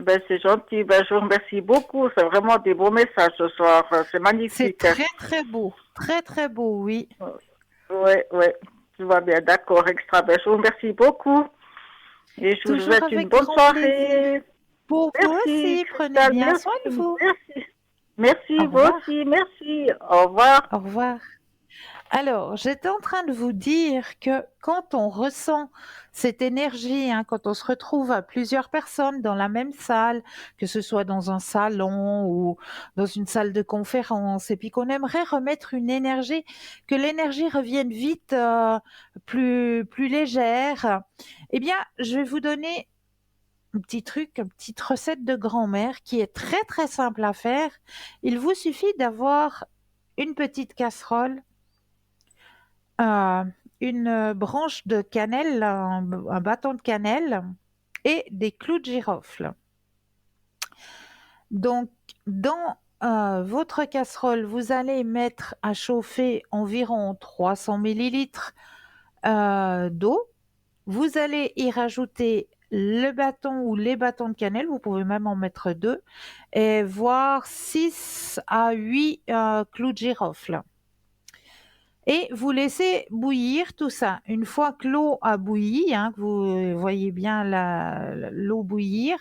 Ben, c'est gentil. Ben, je vous remercie beaucoup. C'est vraiment des beaux messages ce soir. C'est c'est magnifique. très très beau, oui. Ouais, ouais. Tu vas bien, d'accord, extra. Ben, je vous remercie beaucoup. Et je vous Toujours souhaite une avec bonne grand plaisir. soirée. Pour vous Merci, aussi, prenez Christelle. bien soin de Merci. vous. Merci. Merci, Au vous revoir. aussi. Merci. Au revoir. Au revoir. Alors, j'étais en train de vous dire que quand on ressent cette énergie, hein, quand on se retrouve à plusieurs personnes dans la même salle, que ce soit dans un salon ou dans une salle de conférence, et puis qu'on aimerait remettre une énergie, que l'énergie revienne vite, plus légère, eh bien, je vais vous donner un petit truc, une petite recette de grand-mère qui est très simple à faire. Il vous suffit d'avoir une petite casserole, euh, une branche de cannelle, un bâton de cannelle et des clous de girofle. Donc, dans votre casserole, vous allez mettre à chauffer environ 300 millilitres d'eau. Vous allez y rajouter le bâton ou les bâtons de cannelle, vous pouvez même en mettre deux, et voire 6 à 8 clous de girofle. Et vous laissez bouillir tout ça. Une fois que l'eau a bouilli, hein, que vous voyez bien l'eau bouillir,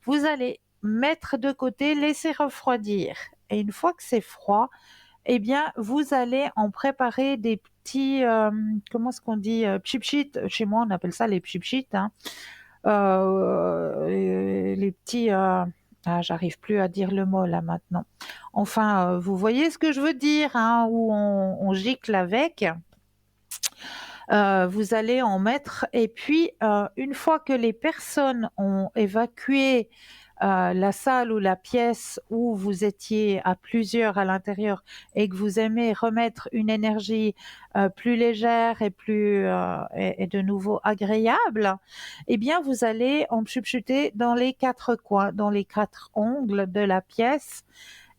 vous allez mettre de côté, laisser refroidir. Et une fois que c'est froid, eh bien, vous allez en préparer des petits, comment est-ce qu'on dit, pchipchit. Chez moi, on appelle ça les pchipchit, hein. Les petits, j'arrive plus à dire le mot là maintenant. Enfin, vous voyez ce que je veux dire, hein, où on gicle avec. Vous allez en mettre et puis une fois que les personnes ont évacué la salle ou la pièce où vous étiez à plusieurs à l'intérieur et que vous aimez remettre une énergie plus légère et et de nouveau agréable, eh bien vous allez en chuchoter dans les quatre coins, dans les quatre angles de la pièce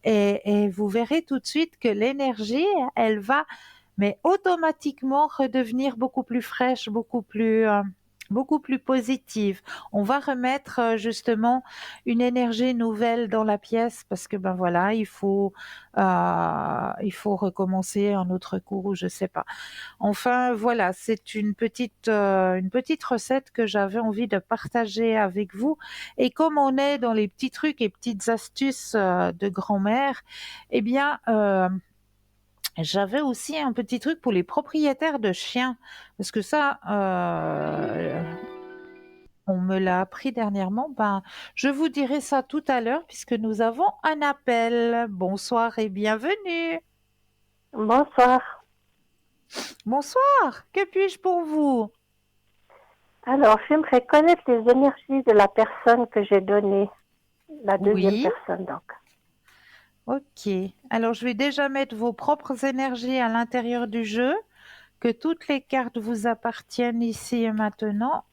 et vous verrez tout de suite que l'énergie, elle va mais automatiquement redevenir beaucoup plus fraîche, beaucoup plus positive. On va remettre justement une énergie nouvelle dans la pièce parce que ben voilà, il faut recommencer un autre cours ou je sais pas. Enfin voilà, c'est une petite recette que j'avais envie de partager avec vous. Et comme on est dans les petits trucs et petites astuces de grand-mère, eh bien j'avais aussi un petit truc pour les propriétaires de chiens, parce que ça, on me l'a appris dernièrement. Ben, je vous dirai ça tout à l'heure puisque nous avons un appel. Bonsoir et bienvenue. Bonsoir. Bonsoir, que puis-je pour vous? Alors, j'aimerais connaître les énergies de la personne que j'ai donnée, la deuxième Oui, personne donc. ok. Alors, je vais déjà mettre vos propres énergies à l'intérieur du jeu, que toutes les cartes vous appartiennent ici et maintenant.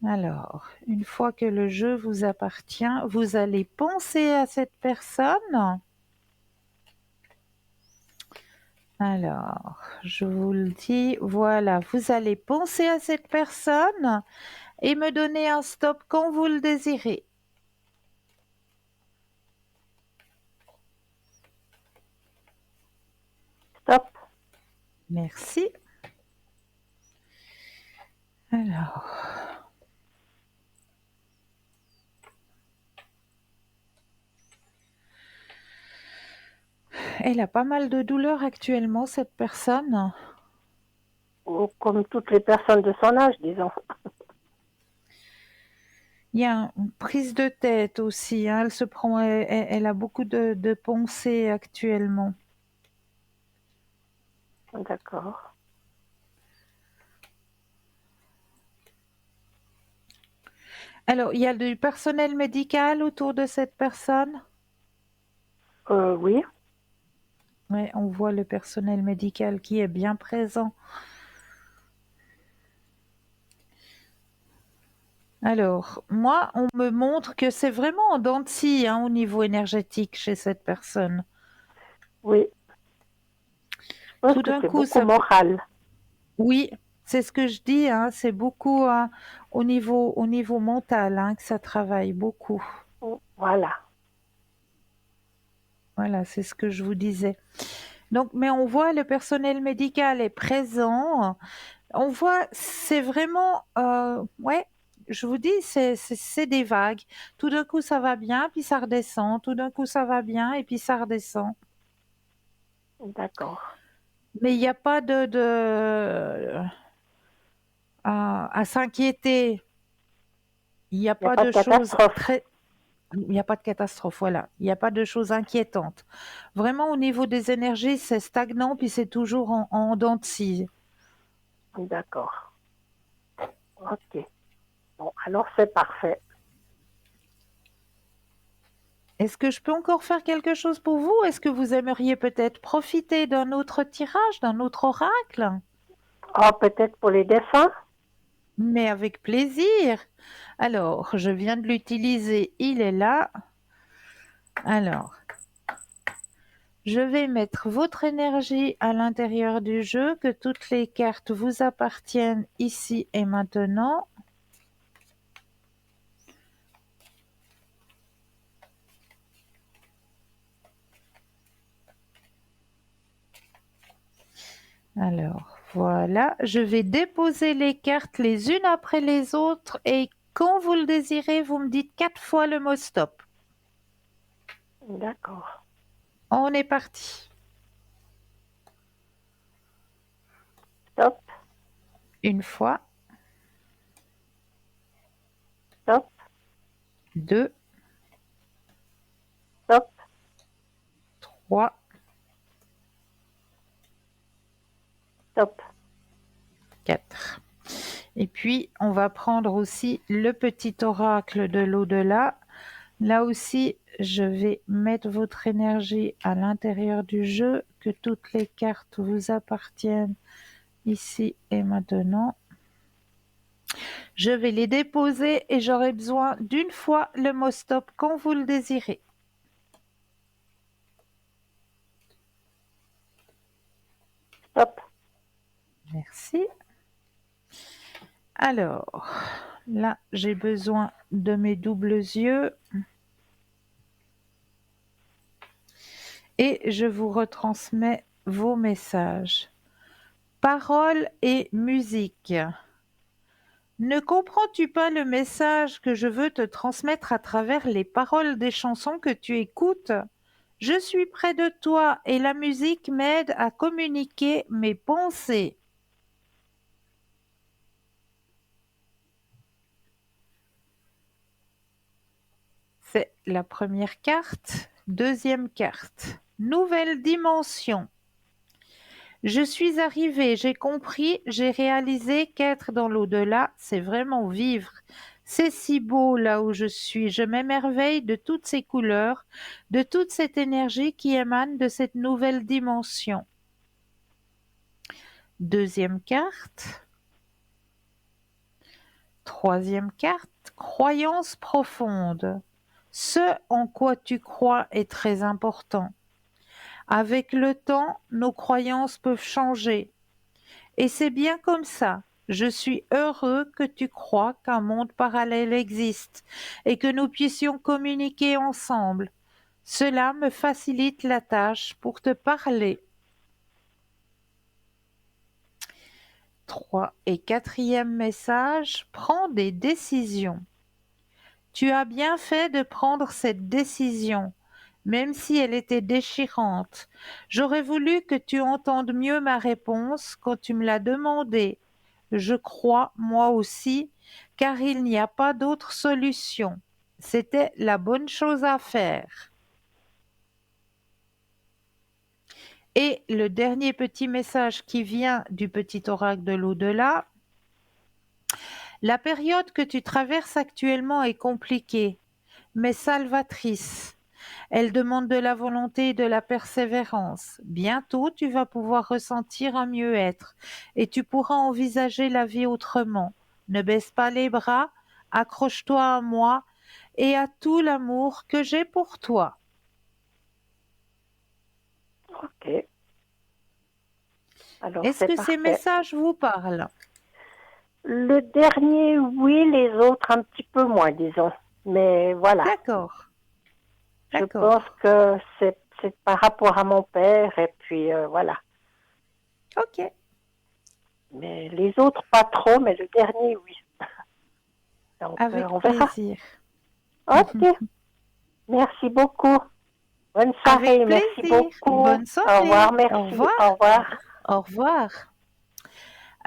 Alors, une fois que le jeu vous appartient, vous allez penser à cette personne. Alors, je vous le dis, voilà, vous allez penser à cette personne et me donner un stop quand vous le désirez. Stop. Merci. Alors, elle a pas mal de douleurs actuellement, cette personne. Ou comme toutes les personnes de son âge, disons. Il y a une prise de tête aussi, hein. Elle a beaucoup de pensées actuellement. D'accord. Alors, il y a du personnel médical autour de cette personne? Oui, Oui, on voit le personnel médical qui est bien présent. Alors, moi, on me montre que c'est vraiment en dents de scie, hein, au niveau énergétique chez cette personne. oui. Je pense Tout que d'un c'est coup, beaucoup ça peut... moral. Oui, c'est ce que je dis, hein, c'est beaucoup hein, au niveau mental hein, que ça travaille beaucoup. Voilà. Voilà, c'est ce que je vous disais. Donc, mais on voit le personnel médical est présent. On voit, c'est vraiment, ouais, je vous dis, c'est des vagues. Tout d'un coup, ça va bien, puis ça redescend. Tout d'un coup, ça va bien, et puis ça redescend. D'accord. Mais il n'y a pas à s'inquiéter. Il n'y a Il n'y a pas pas de de choses catastrophe. très, il n'y a pas de catastrophe, voilà. Il n'y a pas de choses inquiétantes. Vraiment, au niveau des énergies, c'est stagnant, puis c'est toujours en dents de scie. D'accord. Ok. Bon, alors c'est parfait. Est-ce que je peux encore faire quelque chose pour vous? Est-ce que vous aimeriez peut-être profiter d'un autre tirage, d'un autre oracle? Oh, peut-être pour les défunts? Mais avec plaisir. Alors, je viens de l'utiliser, il est là. Alors, je vais mettre votre énergie à l'intérieur du jeu, que toutes les cartes vous appartiennent ici et maintenant. Alors, voilà, je vais déposer les cartes les unes après les autres et quand vous le désirez, vous me dites 4 fois le mot stop. D'accord. On est parti. Stop, Une fois, stop, 2, stop, 3, stop. 4. Et puis, on va prendre aussi le petit oracle de l'au-delà. Là aussi, je vais mettre votre énergie à l'intérieur du jeu, que toutes les cartes vous appartiennent ici et maintenant. Je vais les déposer et j'aurai besoin d'une fois le mot stop quand vous le désirez. Stop. Merci. Alors, là, j'ai besoin de mes doubles yeux. Et je vous retransmets vos messages. Paroles et musique. Ne comprends-tu pas le message que je veux te transmettre à travers les paroles des chansons que tu écoutes? Je suis près de toi et la musique m'aide à communiquer mes pensées. C'est la première carte. Deuxième carte. Nouvelle dimension. Je suis arrivée, j'ai compris, j'ai réalisé qu'être dans l'au-delà, c'est vraiment vivre. C'est si beau là où je suis. Je m'émerveille de toutes ces couleurs, de toute cette énergie qui émane de cette nouvelle dimension. Deuxième carte. Troisième carte. Croyance profonde. Ce en quoi tu crois est très important. Avec le temps, nos croyances peuvent changer. Et c'est bien comme ça. Je suis heureux que tu crois qu'un monde parallèle existe et que nous puissions communiquer ensemble. Cela me facilite la tâche pour te parler. 3 et quatrième message, prends des décisions. Tu as bien fait de prendre cette décision, même si elle était déchirante. J'aurais voulu que tu entendes mieux ma réponse quand tu me l'as demandé. Je crois, moi aussi, car il n'y a pas d'autre solution. C'était la bonne chose à faire. Et le dernier petit message qui vient du petit oracle de l'au-delà, la période que tu traverses actuellement est compliquée, mais salvatrice. Elle demande de la volonté et de la persévérance. Bientôt, tu vas pouvoir ressentir un mieux-être et tu pourras envisager la vie autrement. Ne baisse pas les bras, accroche-toi à moi et à tout l'amour que j'ai pour toi. Ok. Alors, Est-ce c'est que ces parfait. messages vous parlent? Le dernier, oui, les autres, un petit peu moins, disons. Mais voilà. D'accord. Je D'accord. pense que c'est par rapport à mon père, et puis voilà. Ok. Mais les autres, pas trop, mais le dernier, oui. Donc, Avec on verra. plaisir. Ok. Merci beaucoup. Bonne soirée. Avec Merci plaisir. beaucoup. Bonne Au revoir. soirée. Merci. Au revoir. Au revoir. Au revoir.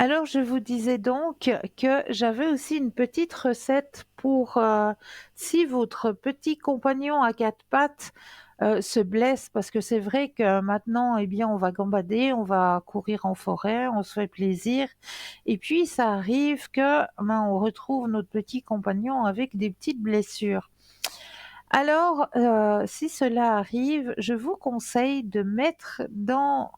Alors, je vous disais donc que j'avais aussi une petite recette pour si votre petit compagnon à quatre pattes se blesse, parce que c'est vrai que maintenant, eh bien, on va gambader, on va courir en forêt, on se fait plaisir, et puis ça arrive que on retrouve notre petit compagnon avec des petites blessures. Alors, si cela arrive, je vous conseille de mettre dans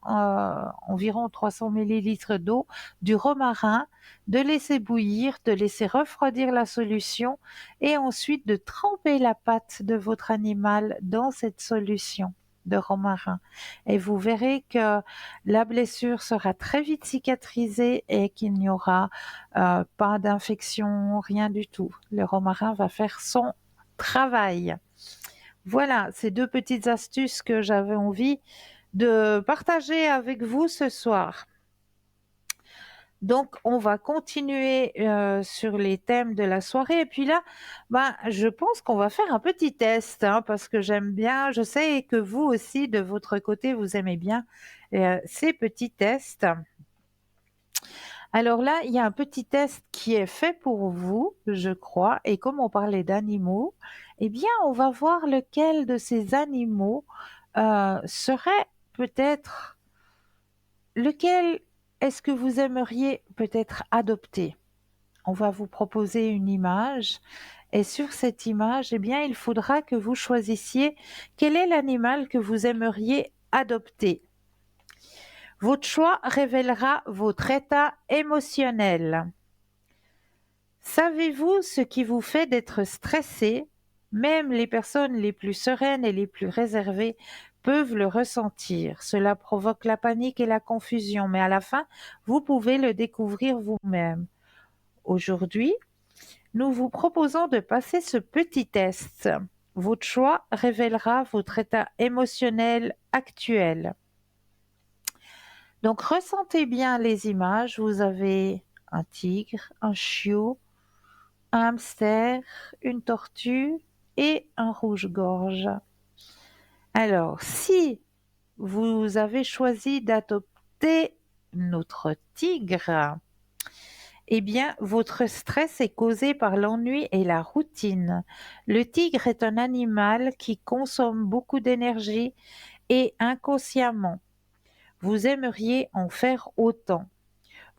environ 300 millilitres d'eau du romarin, de laisser bouillir, de laisser refroidir la solution et ensuite de tremper la patte de votre animal dans cette solution de romarin. Et vous verrez que la blessure sera très vite cicatrisée et qu'il n'y aura pas d'infection, rien du tout. Le romarin va faire son travail. Voilà, ces deux petites astuces que j'avais envie de partager avec vous ce soir. Donc, on va continuer sur les thèmes de la soirée. Et puis là, je pense qu'on va faire un petit test, hein, parce que j'aime bien, je sais que vous aussi, de votre côté, vous aimez bien ces petits tests. Alors là, il y a un petit test qui est fait pour vous, je crois, et comme on parlait d'animaux, eh bien, on va voir lequel de ces animaux serait peut-être, lequel est-ce que vous aimeriez peut-être adopter? On va vous proposer une image, et sur cette image, eh bien, il faudra que vous choisissiez quel est l'animal que vous aimeriez adopter. Votre choix révélera votre état émotionnel. Savez-vous ce qui vous fait d'être stressé? Même les personnes les plus sereines et les plus réservées peuvent le ressentir. Cela provoque la panique et la confusion, mais à la fin, vous pouvez le découvrir vous-même. Aujourd'hui, nous vous proposons de passer ce petit test. Votre choix révélera votre état émotionnel actuel. Donc, ressentez bien les images. Vous avez un tigre, un chiot, un hamster, une tortue et un rouge-gorge. Alors, si vous avez choisi d'adopter notre tigre, eh bien, votre stress est causé par l'ennui et la routine. Le tigre est un animal qui consomme beaucoup d'énergie et inconsciemment, vous aimeriez en faire autant.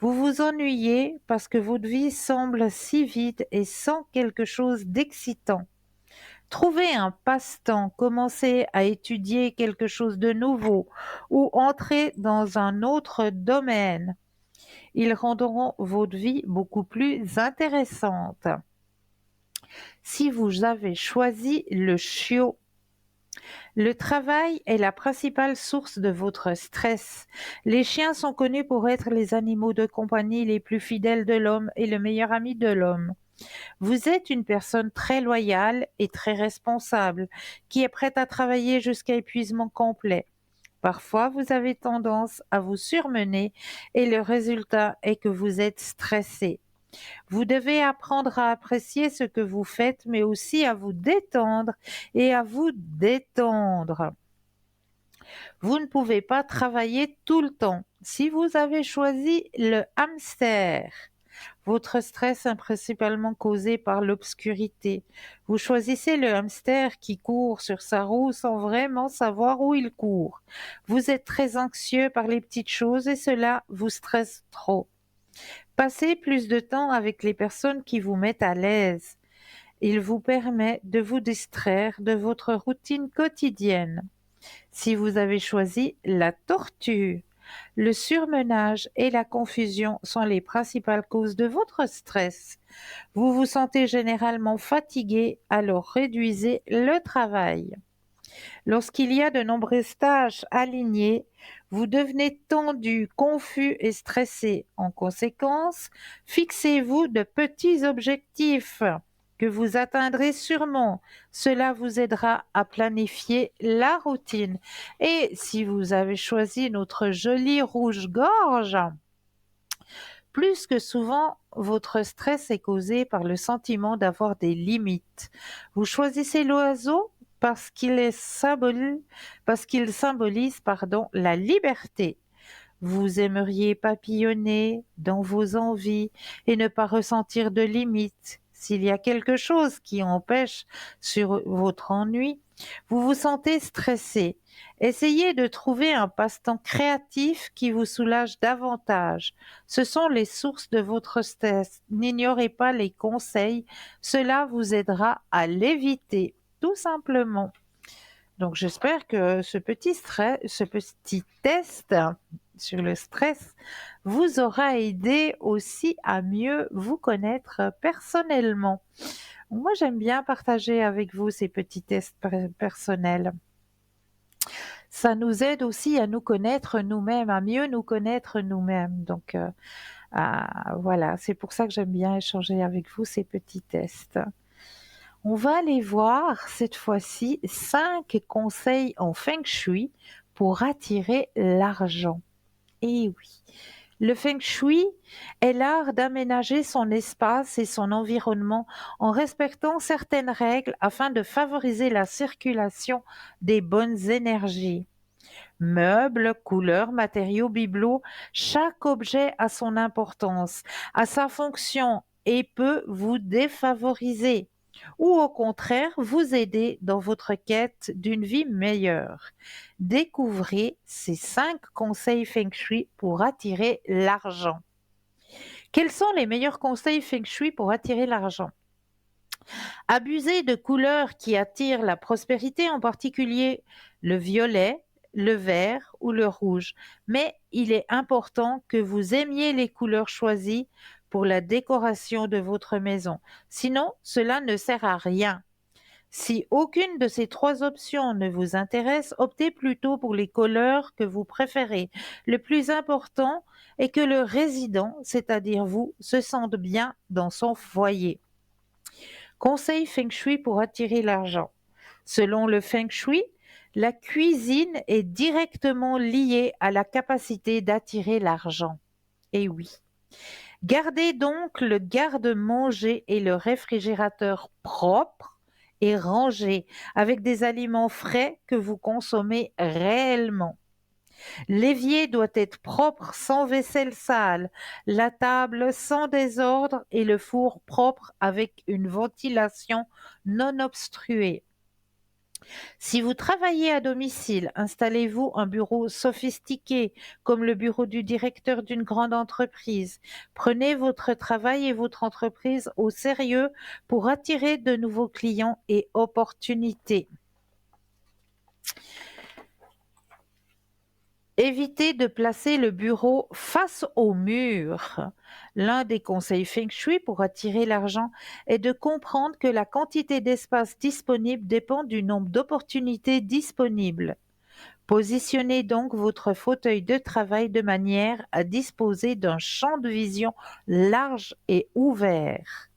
Vous vous ennuyez parce que votre vie semble si vide et sans quelque chose d'excitant. Trouvez un passe-temps, commencez à étudier quelque chose de nouveau ou entrez dans un autre domaine. Ils rendront votre vie beaucoup plus intéressante. Si vous avez choisi le chiot, le travail est la principale source de votre stress. Les chiens sont connus pour être les animaux de compagnie les plus fidèles de l'homme et le meilleur ami de l'homme. Vous êtes une personne très loyale et très responsable, qui est prête à travailler jusqu'à épuisement complet. Parfois, vous avez tendance à vous surmener et le résultat est que vous êtes stressé. Vous devez apprendre à apprécier ce que vous faites, mais aussi à vous détendre et à vous détendre. Vous ne pouvez pas travailler tout le temps. Si vous avez choisi le hamster, Votre stress est principalement causé par l'obscurité. Vous choisissez le hamster qui court sur sa roue sans vraiment savoir où il court. Vous êtes très anxieux par les petites choses et cela vous stresse trop. Passez plus de temps avec les personnes qui vous mettent à l'aise. Il vous permet de vous distraire de votre routine quotidienne. Si vous avez choisi la tortue, le surmenage et la confusion sont les principales causes de votre stress. Vous vous sentez généralement fatigué, alors réduisez le travail. Lorsqu'il y a de nombreuses tâches alignées, vous devenez tendu, confus et stressé. En conséquence, fixez-vous de petits objectifs que vous atteindrez sûrement. Cela vous aidera à planifier la routine. Et si vous avez choisi notre joli rouge-gorge, plus que souvent, votre stress est causé par le sentiment d'avoir des limites. Vous choisissez l'oiseau parce qu'il symbolise, la liberté. Vous aimeriez papillonner dans vos envies et ne pas ressentir de limites. S'il y a quelque chose qui empêche sur votre ennui, vous vous sentez stressé. Essayez de trouver un passe-temps créatif qui vous soulage davantage. Ce sont les sources de votre stress. N'ignorez pas les conseils. Cela vous aidera à l'éviter, tout simplement. Donc j'espère que ce petit test sur le stress vous aura aidé aussi à mieux vous connaître personnellement. Moi, j'aime bien partager avec vous ces petits tests personnels. Ça nous aide aussi à nous connaître nous-mêmes, à mieux nous connaître nous-mêmes. Donc voilà, c'est pour ça que j'aime bien échanger avec vous ces petits tests. On va aller voir cette fois-ci 5 conseils en Feng Shui pour attirer l'argent. Eh oui, le Feng Shui est l'art d'aménager son espace et son environnement en respectant certaines règles afin de favoriser la circulation des bonnes énergies. Meubles, couleurs, matériaux, bibelots, chaque objet a son importance, a sa fonction et peut vous défavoriser ou au contraire vous aider dans votre quête d'une vie meilleure. Découvrez ces 5 conseils Feng Shui pour attirer l'argent. Quels sont les meilleurs conseils Feng Shui pour attirer l'argent? Abusez de couleurs qui attirent la prospérité, en particulier le violet, le vert ou le rouge. Mais il est important que vous aimiez les couleurs choisies pour la décoration de votre maison. Sinon, cela ne sert à rien. Si aucune de ces 3 options ne vous intéresse, optez plutôt pour les couleurs que vous préférez. Le plus important est que le résident, c'est-à-dire vous, se sente bien dans son foyer. Conseil Feng Shui pour attirer l'argent. Selon le Feng Shui, la cuisine est directement liée à la capacité d'attirer l'argent. Et oui. Gardez donc le garde-manger et le réfrigérateur propres et rangés avec des aliments frais que vous consommez réellement. L'évier doit être propre sans vaisselle sale, la table sans désordre et le four propre avec une ventilation non obstruée. Si vous travaillez à domicile, installez-vous un bureau sophistiqué comme le bureau du directeur d'une grande entreprise. Prenez votre travail et votre entreprise au sérieux pour attirer de nouveaux clients et opportunités. Évitez de placer le bureau face au mur. L'un des conseils Feng Shui pour attirer l'argent est de comprendre que la quantité d'espace disponible dépend du nombre d'opportunités disponibles. Positionnez donc votre fauteuil de travail de manière à disposer d'un champ de vision large et ouvert.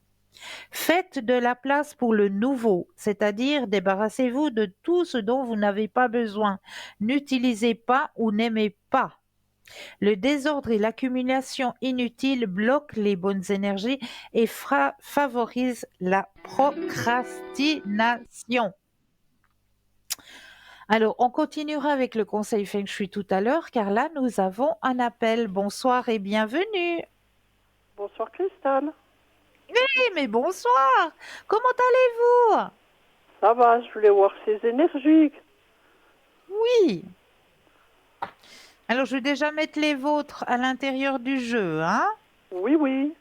Faites de la place pour le nouveau, c'est-à-dire débarrassez-vous de tout ce dont vous n'avez pas besoin. N'utilisez pas ou n'aimez pas. Le désordre et l'accumulation inutile bloquent les bonnes énergies et favorisent la procrastination. Alors, on continuera avec le conseil Feng Shui tout à l'heure, car là, nous avons un appel. Bonsoir et bienvenue. Bonsoir Cristal. Oui, mais bonsoir. Comment allez-vous? Ça va, je voulais voir ces énergies. Oui. Alors, je vais déjà mettre les vôtres à l'intérieur du jeu, hein, Oui, oui.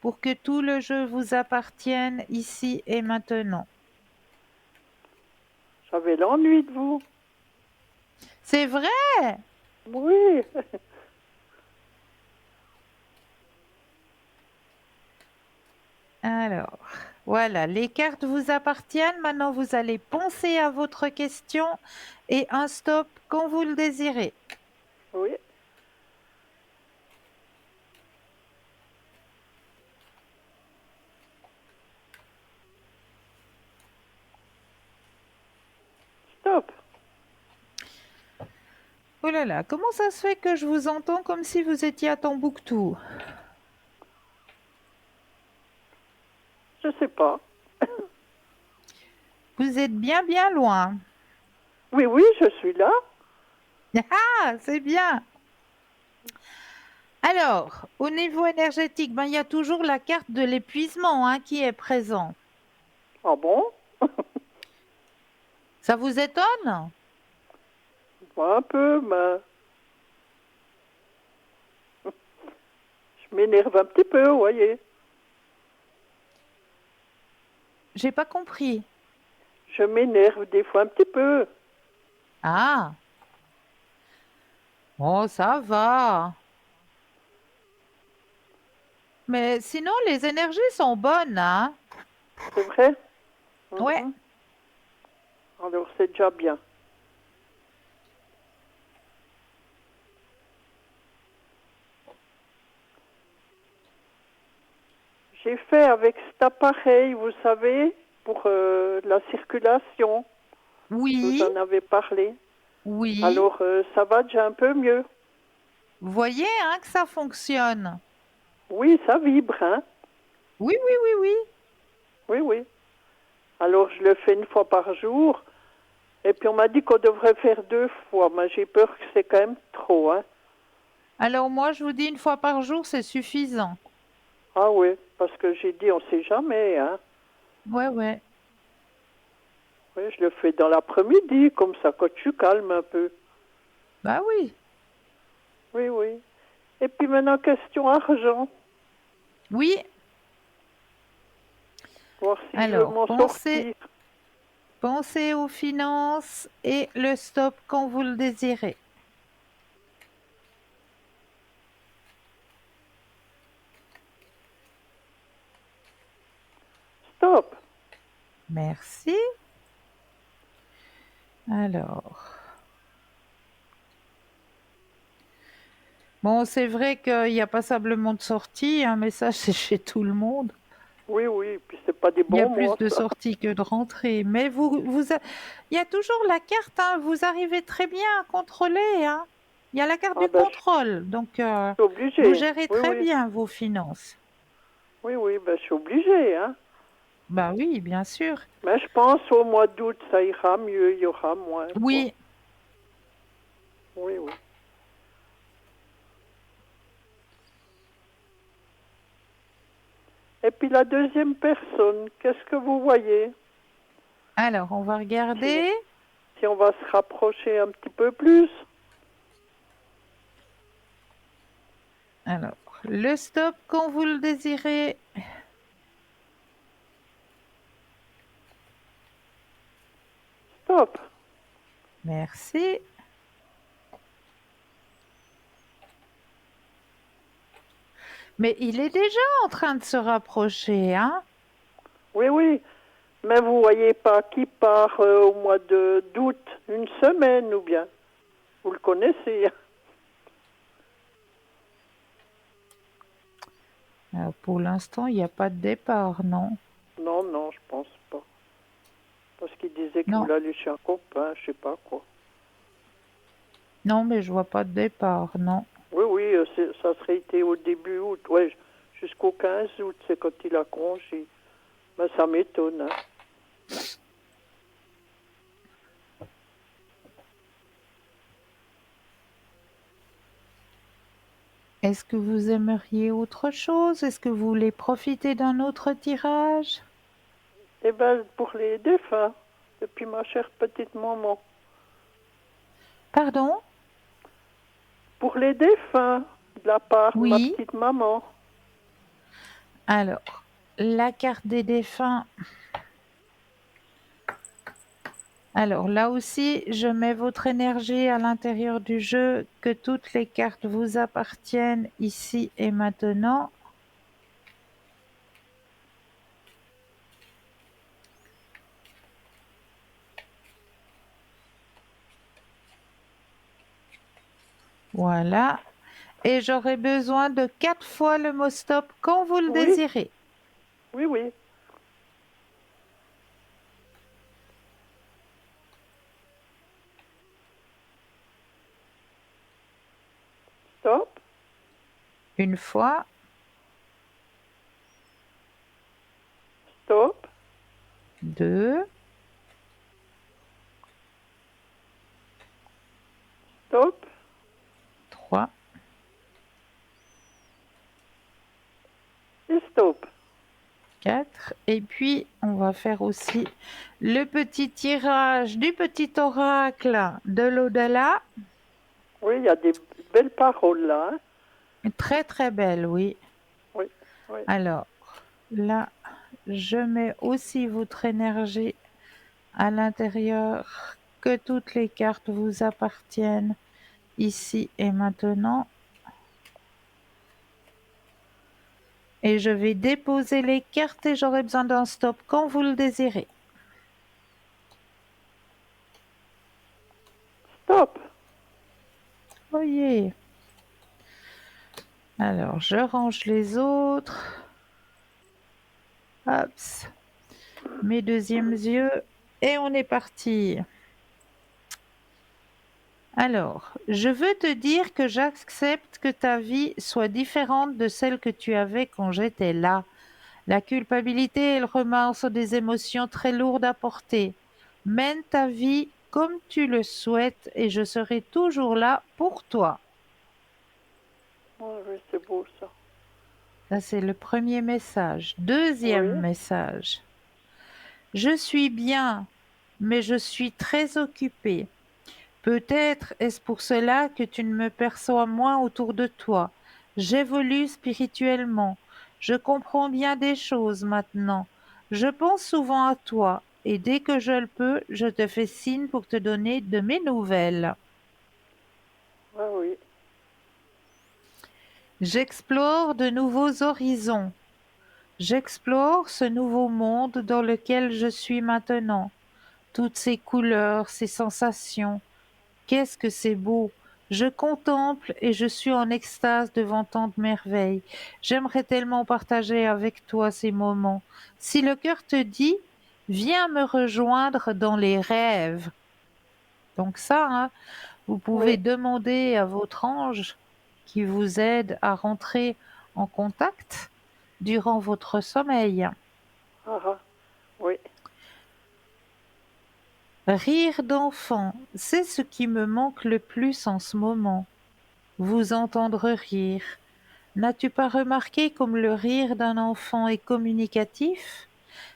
pour que tout le jeu vous appartienne ici et maintenant. J'avais l'ennui de vous. C'est vrai? Oui. Alors, voilà, les cartes vous appartiennent. Maintenant, vous allez penser à votre question et un stop quand vous le désirez. Oui. Stop. Oh là là, comment ça se fait que je vous entends comme si vous étiez à Tombouctou? Je sais pas. Vous êtes bien bien loin. Oui, oui, je suis là. Ah, c'est bien. Alors, au niveau énergétique, ben, il y a toujours la carte de l'épuisement, hein, qui est présent. Ah bon? Ça vous étonne? Un peu, mais je m'énerve un petit peu, vous voyez. J'ai pas compris. Je m'énerve des fois un petit peu. Ah, oh, ça va. Mais sinon, les énergies sont bonnes, hein? C'est vrai? Ouais. Mhm. Alors c'est déjà bien. J'ai fait avec cet appareil, vous savez, pour la circulation. Je vous Oui, en avais parlé. oui. Alors ça va déjà un peu mieux. Vous voyez, hein, que ça fonctionne. Oui, ça vibre, hein? Oui, oui, oui, oui. Oui, oui. Alors je le fais une fois par jour. Et puis on m'a dit qu'on devrait faire 2 fois. Mais j'ai peur que c'est quand même trop, hein? Alors moi, je vous dis une fois par jour, c'est suffisant. Ah oui, parce que j'ai dit on sait jamais, hein? Ouais, ouais. Oui, je le fais dans l'après-midi, comme ça, quand tu calmes un peu. Bah oui. Oui, oui. Et puis maintenant, question argent. Oui. Voir si je veux Alors, m'en pensez, sortir. pensez aux finances et le stop quand vous le désirez. Stop. Merci. Alors. Bon, c'est vrai qu'il y a passablement de sorties, hein, mais ça, c'est chez tout le monde. Oui, oui. Puis c'est pas des Il y a bons plus mois, de ça. sorties que de rentrées. Mais il y a toujours la carte, hein, vous arrivez très bien à contrôler, hein. Il y a la carte Ah du ben, contrôle, donc je suis vous obligée. gérez Oui, très oui. bien vos finances. Oui, oui, ben je suis obligée, hein. Bah oui, bien sûr. Mais je pense au mois d'août, ça ira mieux, il y aura moins, quoi. Oui, Oui, oui. Et puis la deuxième personne, qu'est-ce que vous voyez? alors on va Si on, regarder. si on va se rapprocher un petit peu plus. Alors, le stop quand vous le désirez. Stop. Merci. Mais il est déjà en train de se rapprocher, hein? Oui, oui. Mais vous voyez pas qui part au mois d'août, une semaine ou bien? Vous le connaissez, hein? Pour l'instant, il n'y a pas de départ, non? Non, non, je pense pas. Parce qu'il disait qu'il Non, voulait aller chez un copain, je sais pas quoi. non, mais je vois pas de départ, non. Oui, oui, ça serait été au début août. Ouais, jusqu'au 15 août, c'est quand il a congé. Mais ça m'étonne, hein. Est-ce que vous aimeriez autre chose? Est-ce que vous voulez profiter d'un autre tirage? Eh ben, pour les défunts, depuis ma chère petite maman. Pardon? Pour les défunts, de la part de ma Oui. petite maman. Alors, la carte des défunts. Alors là aussi, je mets votre énergie à l'intérieur du jeu, que toutes les cartes vous appartiennent ici et maintenant. Voilà. Et j'aurai besoin de 4 fois le mot stop quand vous le Oui. désirez. Oui, oui. Stop. Une fois, Stop. 2, Stop. 3, Et stop. 4. Et puis, on va faire aussi le petit tirage du petit oracle de l'au-delà. Oui, il y a des belles paroles là. Hein. Très très belle, oui. Oui, oui. Alors, là, je mets aussi votre énergie à l'intérieur, que toutes les cartes vous appartiennent ici et maintenant. Et je vais déposer les cartes et j'aurai besoin d'un stop quand vous le désirez. Stop. Oh yeah. Alors, je range les autres. Hop. Mes deuxièmes yeux. Et on est parti. Alors, je veux te dire que j'accepte que ta vie soit différente de celle que tu avais quand j'étais là. La culpabilité et le remords sont des émotions très lourdes à porter. Mène ta vie comme tu le souhaites et je serai toujours là pour toi. Oui, oui, c'est beau ça. Ça, c'est le premier message. Deuxième Oui. message. Je suis bien, mais je suis très occupée. Peut-être est-ce pour cela que tu ne me perçois moins autour de toi. J'évolue spirituellement. Je comprends bien des choses maintenant. Je pense souvent à toi et dès que je le peux, je te fais signe pour te donner de mes nouvelles. Ah oui. J'explore de nouveaux horizons. J'explore ce nouveau monde dans lequel je suis maintenant. Toutes ces couleurs, ces sensations. Qu'est-ce que c'est beau! Je contemple et je suis en extase devant tant de merveilles. J'aimerais tellement partager avec toi ces moments. Si le cœur te dit, viens me rejoindre dans les rêves. Donc ça, hein, vous pouvez Oui. demander à votre ange qui vous aide à rentrer en contact durant votre sommeil. Ah, ah. Oui. Rire d'enfant, c'est ce qui me manque le plus en ce moment. Vous entendre rire. N'as-tu pas remarqué comme le rire d'un enfant est communicatif?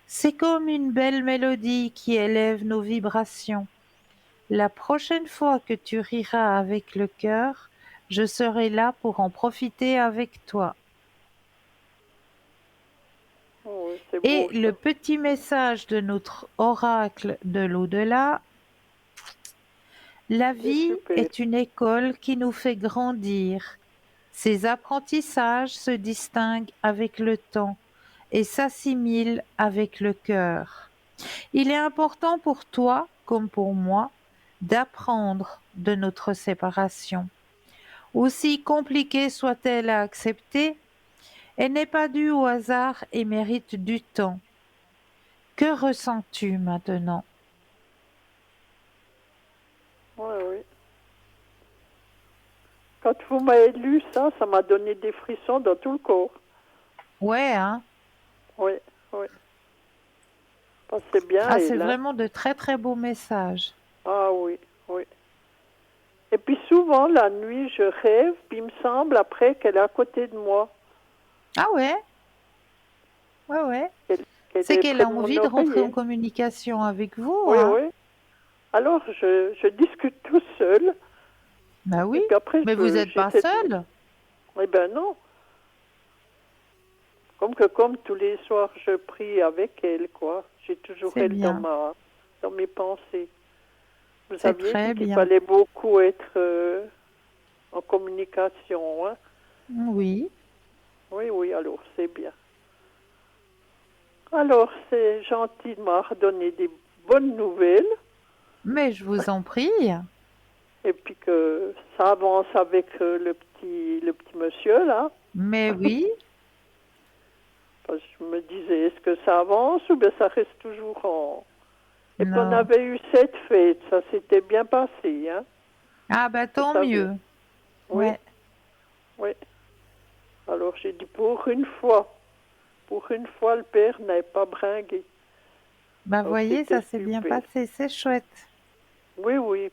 C'est comme une belle mélodie qui élève nos vibrations. La prochaine fois que tu riras avec le cœur, je serai là pour en profiter avec toi. Oh, oui, c'est Et beau ça. le petit message de notre oracle de l'au-delà, la C'est vie super. est une école qui nous fait grandir. Ces apprentissages se distinguent avec le temps et s'assimilent avec le cœur. Il est important pour toi, comme pour moi, d'apprendre de notre séparation. Aussi compliquée soit-elle à accepter, elle n'est pas due au hasard et mérite du temps. Que ressens-tu maintenant? Oui, oui. Quand vous m'avez lu ça, ça m'a donné des frissons dans tout le corps. Ouais, hein? Oui, oui. Pensez bien, Ah, c'est elle, hein. vraiment de très très beaux messages. Ah oui, oui. Et puis souvent, la nuit, je rêve, puis il me semble après qu'elle est à côté de moi. Ah ouais? Ouais, ouais. Qu'elle C'est est qu'elle près a de mon envie de rentrer en oreiller. communication avec vous, Oui, hein? oui. Alors, je discute tout seul. Bah Et oui. puis après, Mais vous n'êtes pas j'essaie de... seul? Eh ben non. Comme tous les soirs, je prie avec elle, quoi. J'ai toujours C'est elle bien. dans mes pensées. Vous C'est aviez très dit qu'il bien. fallait beaucoup être en communication, hein? Oui. Oui, oui, alors c'est bien. Alors, c'est gentil de m'avoir donné des bonnes nouvelles Mais je vous en prie. et puis que ça avance avec le petit monsieur, là. Mais oui. Parce que je me disais, est-ce que ça avance ou bien ça reste toujours en... Et puis on Non. avait eu cette fête, ça s'était bien passé, hein. Ah bah Vous tant savez. mieux. Oui, Ouais. oui. Alors j'ai dit, pour une fois, le père n'avait pas bringué. Bah Alors voyez, ça c'était s'est bien super. passé, c'est chouette. Oui, oui.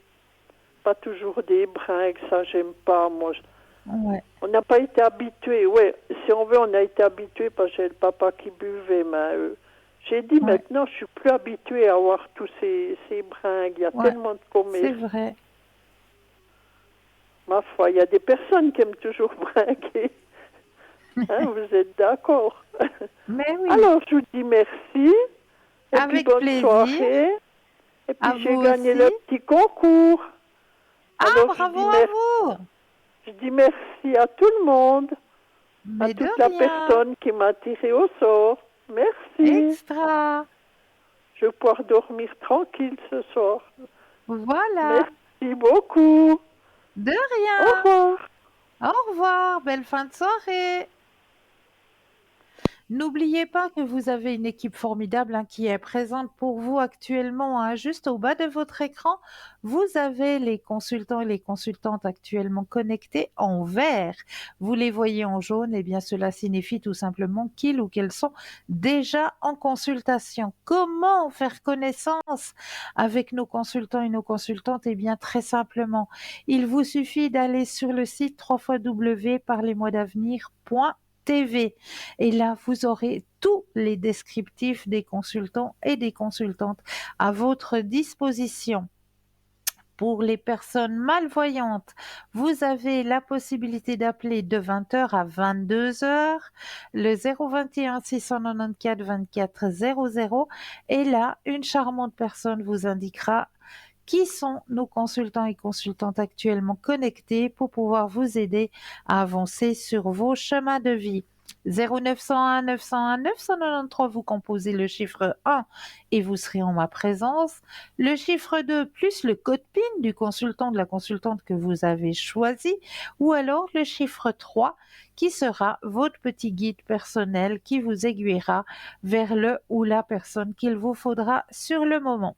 Pas toujours des bringues, ça j'aime pas, moi. Ouais. On n'a pas été habitués, ouais. Si on veut, on a été habitués parce que j'ai le papa qui buvait, mais j'ai dit Ouais. maintenant, je suis plus habituée à avoir tous ces bringues. Il y a Ouais. tellement de C'est commerce. vrai. Ma foi, il y a des personnes qui aiment toujours bringuer. Hein, vous êtes d'accord? Mais oui. Alors, je vous dis merci. Et puis, Avec bonne plaisir. soirée. Et À puis, j'ai vous gagné aussi. le petit concours. Ah, Alors, bravo à vous. je dis merci à tout le monde, à Mais de toute la rien. personne qui m'a tiré au sort. Merci. Extra. Je vais pouvoir dormir tranquille ce soir. Voilà. Merci beaucoup. De Au rien. revoir. Au revoir. Belle fin de soirée. N'oubliez pas que vous avez une équipe formidable hein, qui est présente pour vous actuellement. Hein. Juste au bas de votre écran, vous avez les consultants et les consultantes actuellement connectés en vert. Vous les voyez en jaune, et bien cela signifie tout simplement qu'ils ou qu'elles sont déjà en consultation. Comment faire connaissance avec nos consultants et nos consultantes? Eh bien très simplement, il vous suffit d'aller sur le site www.parlez-moi-d'avenir.tv. Et là, vous aurez tous les descriptifs des consultants et des consultantes à votre disposition. Pour les personnes malvoyantes, vous avez la possibilité d'appeler de 20h à 22h le 021 694 24 00 et là, une charmante personne vous indiquera qui sont nos consultants et consultantes actuellement connectés pour pouvoir vous aider à avancer sur vos chemins de vie. 0901 901 993, vous composez le chiffre 1 et vous serez en ma présence. Le chiffre 2 plus le code PIN du consultant, de la consultante que vous avez choisi, ou alors le chiffre 3 qui sera votre petit guide personnel qui vous aiguillera vers le ou la personne qu'il vous faudra sur le moment.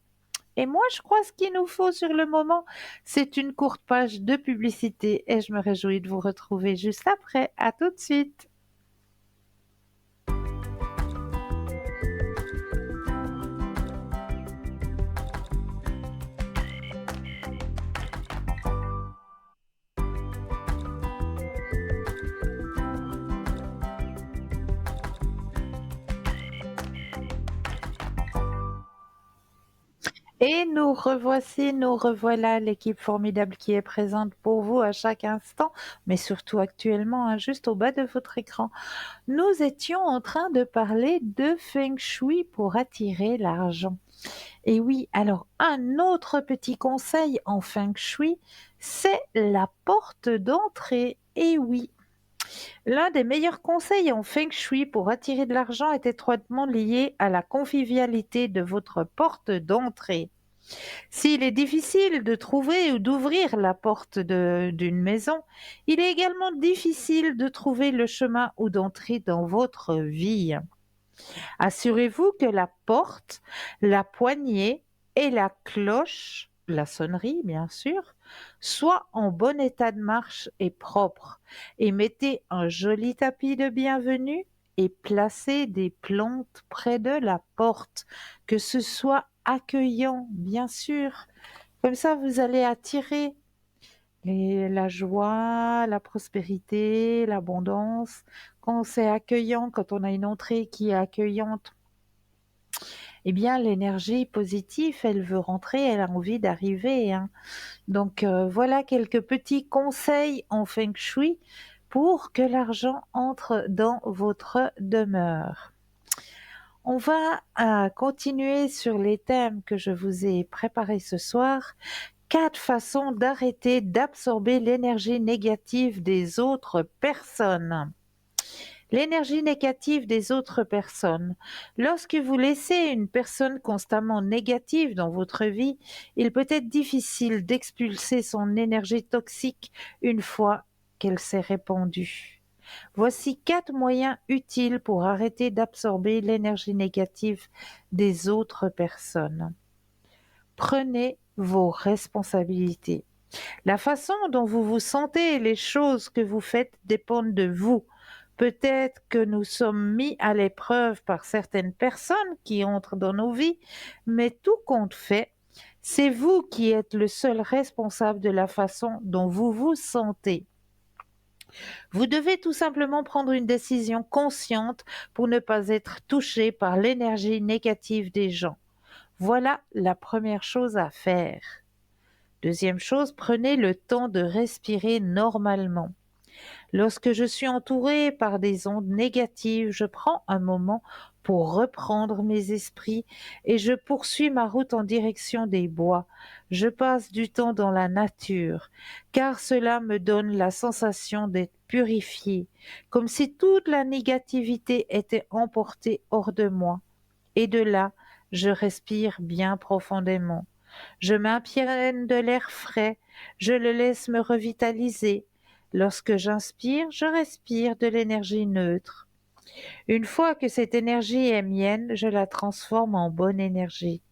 Et moi, je crois ce qu'il nous faut sur le moment, c'est une courte page de publicité et je me réjouis de vous retrouver juste après. À tout de suite. Et nous revoici, nous revoilà, l'équipe formidable qui est présente pour vous à chaque instant, mais surtout actuellement, hein, juste au bas de votre écran. Nous étions en train de parler de Feng Shui pour attirer l'argent. Et oui, alors un autre petit conseil en Feng Shui, c'est la porte d'entrée. Et oui, l'un des meilleurs conseils en Feng Shui pour attirer de l'argent est étroitement lié à la convivialité de votre porte d'entrée. S'il est difficile de trouver ou d'ouvrir la porte d'une maison, il est également difficile de trouver le chemin ou d'entrer dans votre vie. Assurez-vous que la porte, la poignée et la cloche, la sonnerie bien sûr, soient en bon état de marche et propres. Et mettez un joli tapis de bienvenue et placez des plantes près de la porte, que ce soit accueillant bien sûr. Comme ça, vous allez attirer Et la joie, la prospérité, l'abondance, quand c'est accueillant, quand on a une entrée qui est accueillante, eh bien l'énergie positive, elle veut rentrer, elle a envie d'arriver, hein. Donc voilà quelques petits conseils en feng shui pour que l'argent entre dans votre demeure. On va continuer sur les thèmes que je vous ai préparés ce soir. 4 façons d'arrêter d'absorber l'énergie négative des autres personnes. L'énergie négative des autres personnes. Lorsque vous laissez une personne constamment négative dans votre vie, il peut être difficile d'expulser son énergie toxique une fois qu'elle s'est répandue. Voici 4 moyens utiles pour arrêter d'absorber l'énergie négative des autres personnes. Prenez vos responsabilités. La façon dont vous vous sentez et les choses que vous faites dépendent de vous. Peut-être que nous sommes mis à l'épreuve par certaines personnes qui entrent dans nos vies, mais tout compte fait, c'est vous qui êtes le seul responsable de la façon dont vous vous sentez. Vous devez tout simplement prendre une décision consciente pour ne pas être touché par l'énergie négative des gens. Voilà la première chose à faire. Deuxième chose, prenez le temps de respirer normalement. Lorsque je suis entourée par des ondes négatives, je prends un moment pour reprendre mes esprits et je poursuis ma route en direction des bois. Je passe du temps dans la nature, car cela me donne la sensation d'être purifiée, comme si toute la négativité était emportée hors de moi. Et de là, je respire bien profondément. Je m'imprègne de l'air frais, je le laisse me revitaliser. Lorsque j'inspire, je respire de l'énergie neutre. Une fois que cette énergie est mienne, je la transforme en bonne énergie.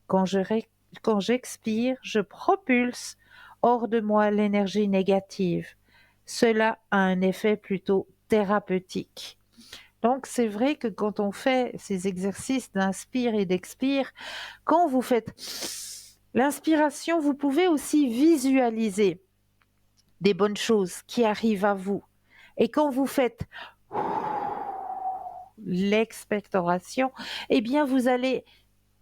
Quand j'expire, je propulse hors de moi l'énergie négative. Cela a un effet plutôt thérapeutique. Donc c'est vrai que quand on fait ces exercices d'inspire et d'expire, quand vous faites l'inspiration, vous pouvez aussi visualiser des bonnes choses qui arrivent à vous. Et quand vous faites l'expectoration, eh bien vous allez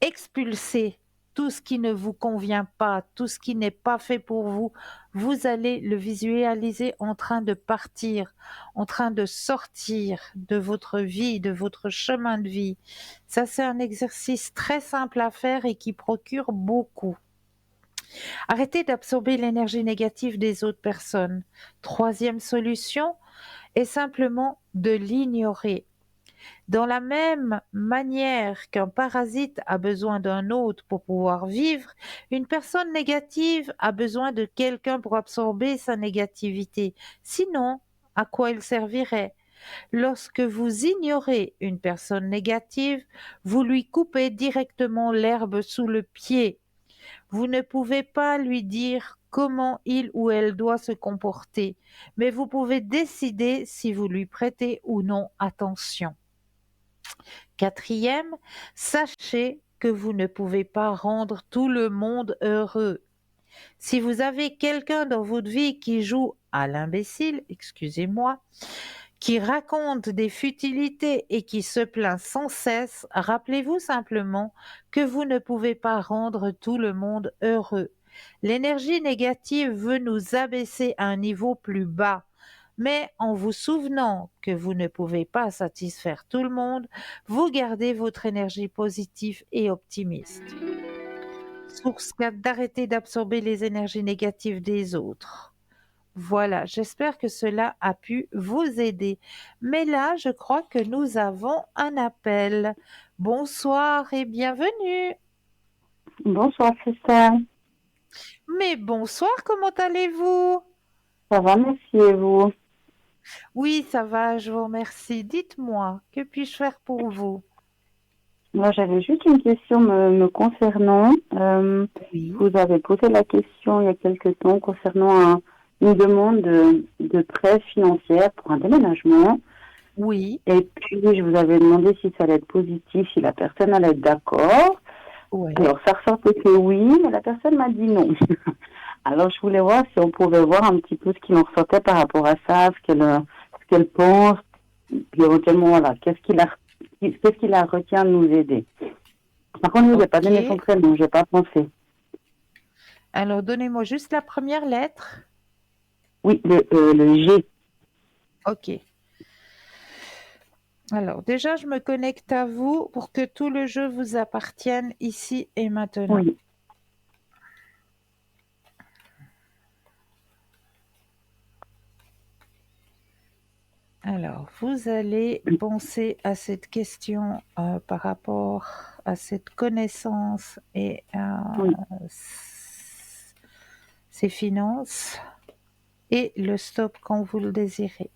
expulser tout ce qui ne vous convient pas, tout ce qui n'est pas fait pour vous. Vous allez le visualiser en train de partir, en train de sortir de votre vie, de votre chemin de vie. Ça, c'est un exercice très simple à faire et qui procure beaucoup. Arrêtez d'absorber l'énergie négative des autres personnes. Troisième solution est simplement de l'ignorer. Dans la même manière qu'un parasite a besoin d'un hôte pour pouvoir vivre, une personne négative a besoin de quelqu'un pour absorber sa négativité. Sinon, à quoi il servirait? Lorsque vous ignorez une personne négative, vous lui coupez directement l'herbe sous le pied. Vous ne pouvez pas lui dire comment il ou elle doit se comporter, mais vous pouvez décider si vous lui prêtez ou non attention. Quatrième, sachez que vous ne pouvez pas rendre tout le monde heureux. Si vous avez quelqu'un dans votre vie qui joue à l'imbécile, excusez-moi, qui raconte des futilités et qui se plaint sans cesse, rappelez-vous simplement que vous ne pouvez pas rendre tout le monde heureux. L'énergie négative veut nous abaisser à un niveau plus bas. Mais en vous souvenant que vous ne pouvez pas satisfaire tout le monde, vous gardez votre énergie positive et optimiste. Source 4, d'arrêter d'absorber les énergies négatives des autres. Voilà, j'espère que cela a pu vous aider. Mais là, je crois que nous avons un appel. Bonsoir et bienvenue. Bonsoir, Christelle. Mais bonsoir, comment allez-vous? Ça va, merci, et vous? Oui, ça va, je vous remercie. Dites-moi, que puis-je faire pour vous? Moi, j'avais juste une question me concernant. Oui. Vous avez posé la question il y a quelque temps concernant une demande de prêt financière pour un déménagement. Oui. Et puis, je vous avais demandé si ça allait être positif, si la personne allait être d'accord. Ouais. Alors, ça ressortait que oui, mais la personne m'a dit non. Alors, je voulais voir si on pouvait voir un petit peu ce qu'il en ressortait par rapport à ça, ce qu'elle pense, puis éventuellement, voilà, qu'est-ce qui la retient de nous aider. Par contre, je n'ai pas donné son Ok. prénom, je n'ai pas pensé. Alors, donnez-moi juste la première lettre. Oui, le G. Ok. Alors, déjà, je me connecte à vous pour que tout le jeu vous appartienne ici et maintenant. Oui. Alors, vous allez penser à cette question par rapport à cette connaissance et à Oui. ses finances et le stop quand vous le désirez.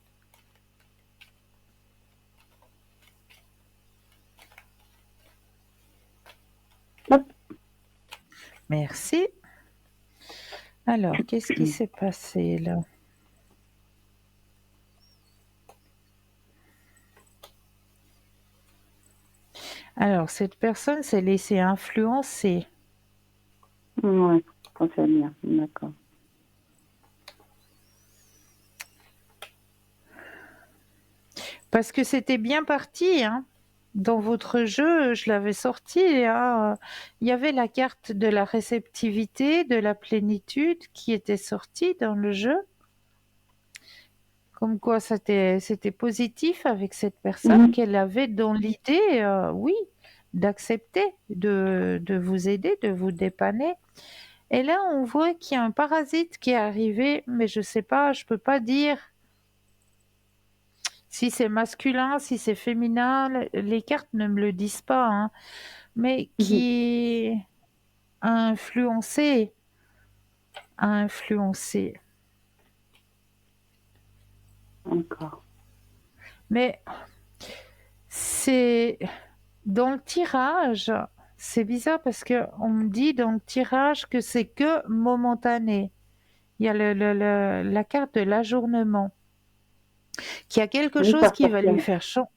Hop. Merci. Alors, qu'est-ce qui s'est passé là? Alors, cette personne s'est laissée influencer. Oui, je pensais bien. D'accord. Parce que c'était bien parti, hein. Dans votre jeu, je l'avais sorti, hein. Il y avait la carte de la réceptivité, de la plénitude qui était sortie dans le jeu. Comme quoi c'était positif avec cette personne Mhm. qu'elle avait dans l'idée, oui, d'accepter, de vous aider, de vous dépanner. Et là, on voit qu'il y a un parasite qui est arrivé, mais je sais pas, je peux pas dire si c'est masculin, si c'est féminin, les cartes ne me le disent pas, hein, mais Mhm. qui a influencé, a influencé. D'accord. Mais c'est dans le tirage, c'est bizarre parce que on me dit dans le tirage que c'est que momentané. Il y a la carte de l'ajournement, qu'il y a quelque Oui, chose par qui va lui passion. faire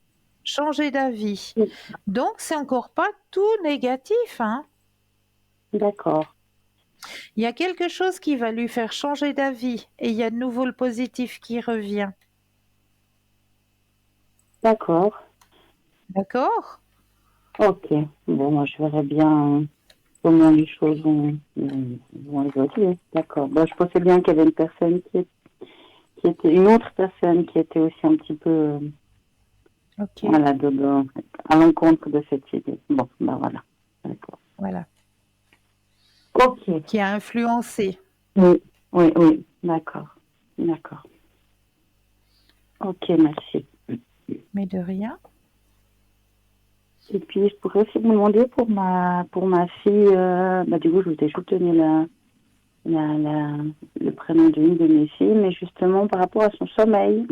changer d'avis. Oui. Donc, c'est encore pas tout négatif, hein. D'accord. Il y a quelque chose qui va lui faire changer d'avis et il y a de nouveau le positif qui revient. D'accord. D'accord? Ok. Bon, moi, je verrai bien comment les choses vont évoluer. D'accord. Bon, je pensais bien qu'il y avait une personne qui était une autre personne qui était aussi un petit peu Ok, voilà, à l'encontre de cette idée. Bon, ben voilà. D'accord. voilà. Ok. Qui a influencé. Oui, oui, oui. D'accord. D'accord. Ok, merci. Mais de rien. Et puis, je pourrais aussi vous demander pour ma fille, du coup, je vous ai juste donné le prénom d'une de mes filles, mais justement par rapport à son sommeil,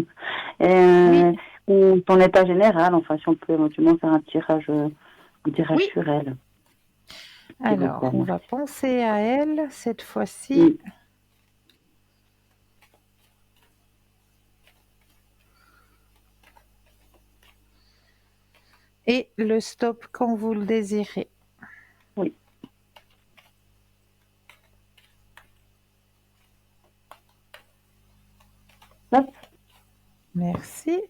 Oui, ou son état général, enfin, si on peut éventuellement faire un tirage oui. sur elle, s'il vous Alors, plaît. on va penser à elle cette fois-ci. Oui, Et le stop quand vous le désirez. oui. Hop. Merci.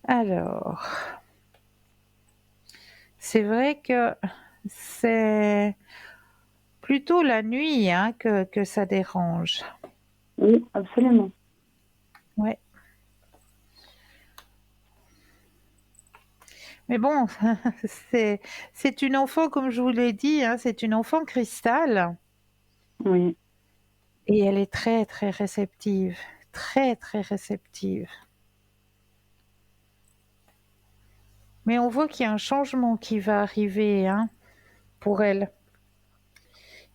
Alors, c'est vrai que c'est plutôt la nuit hein, que ça dérange. Oui, absolument. Ouais. Mais bon, c'est une enfant, comme je vous l'ai dit, hein, c'est une enfant cristal Oui, et elle est très très réceptive, très très réceptive. Mais on voit qu'il y a un changement qui va arriver hein, pour elle.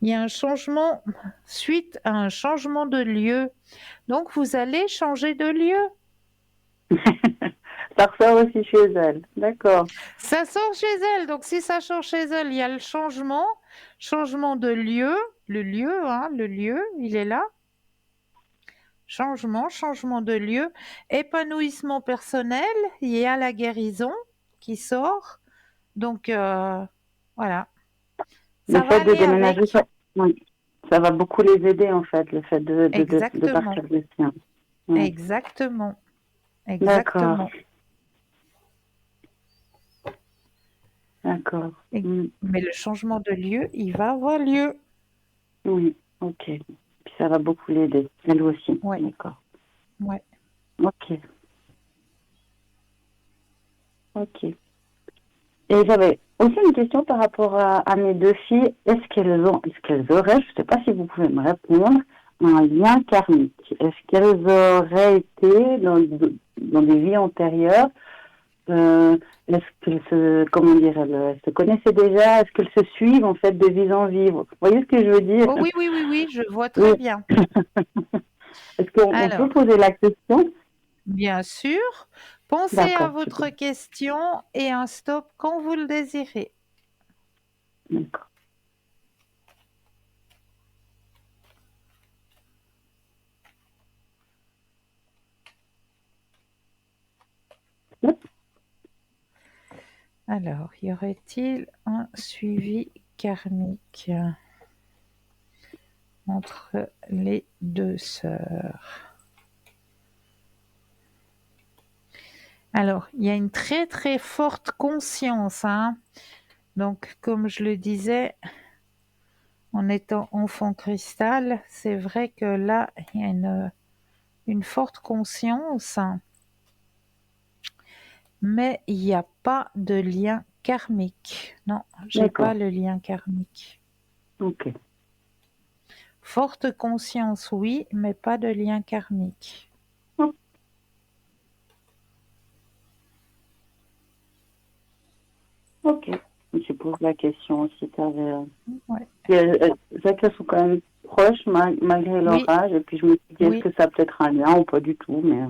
Il y a un changement suite à un changement de lieu. Donc vous allez changer de lieu. ça ressort aussi chez elle. D'accord. Ça sort chez elle. Donc si ça sort chez elle, il y a le changement, changement de lieu. Le lieu, hein, le lieu, il est là. Changement, changement de lieu, épanouissement personnel, il y a la guérison qui sort. Donc, Voilà. Le Ça va fait de aller déménager, avec. oui, ça va beaucoup les aider en fait, le fait de Exactement. partir de sien. Oui. Exactement. D'accord, Exactement. d'accord. Mm. Mais le changement de lieu, il va avoir lieu. Oui, ok. Puis ça va beaucoup l'aider, elle aussi. Ouais. D'accord. Ouais. Ok, ok. Et j'avais aussi une question par rapport à mes deux filles. Est-ce qu'elles auraient, je ne sais pas si vous pouvez me répondre, un lien karmique? Est-ce qu'elles auraient été dans des vies antérieures? Est-ce qu'elles comment dire, elles se connaissaient déjà? Est-ce qu'elles se suivent en fait de vie en vie? Vous voyez ce que je veux dire? Oh oui, oui, oui, oui, je vois Oui. très bien. Est-ce qu'on peut Alors, poser la question? bien sûr, pensez à D'accord, super. votre question et un stop quand vous le désirez. D'accord. Alors, y aurait-il un suivi karmique entre les deux sœurs? Alors, il y a une très très forte conscience, hein. Donc, comme je le disais, en étant enfant cristal, c'est vrai que là, il y a une forte conscience, mais il n'y a pas de lien karmique. Non, j'ai pas D'accord. le lien karmique. Ok. Forte conscience, oui, mais pas de lien karmique. Ok. Je pose la question si tu avais. Ouais. C'est vrai qu'elles sont quand même proches malgré leur Oui, âge. Et puis je me suis dit, est-ce oui. que ça a peut-être un lien ou pas du tout? Mais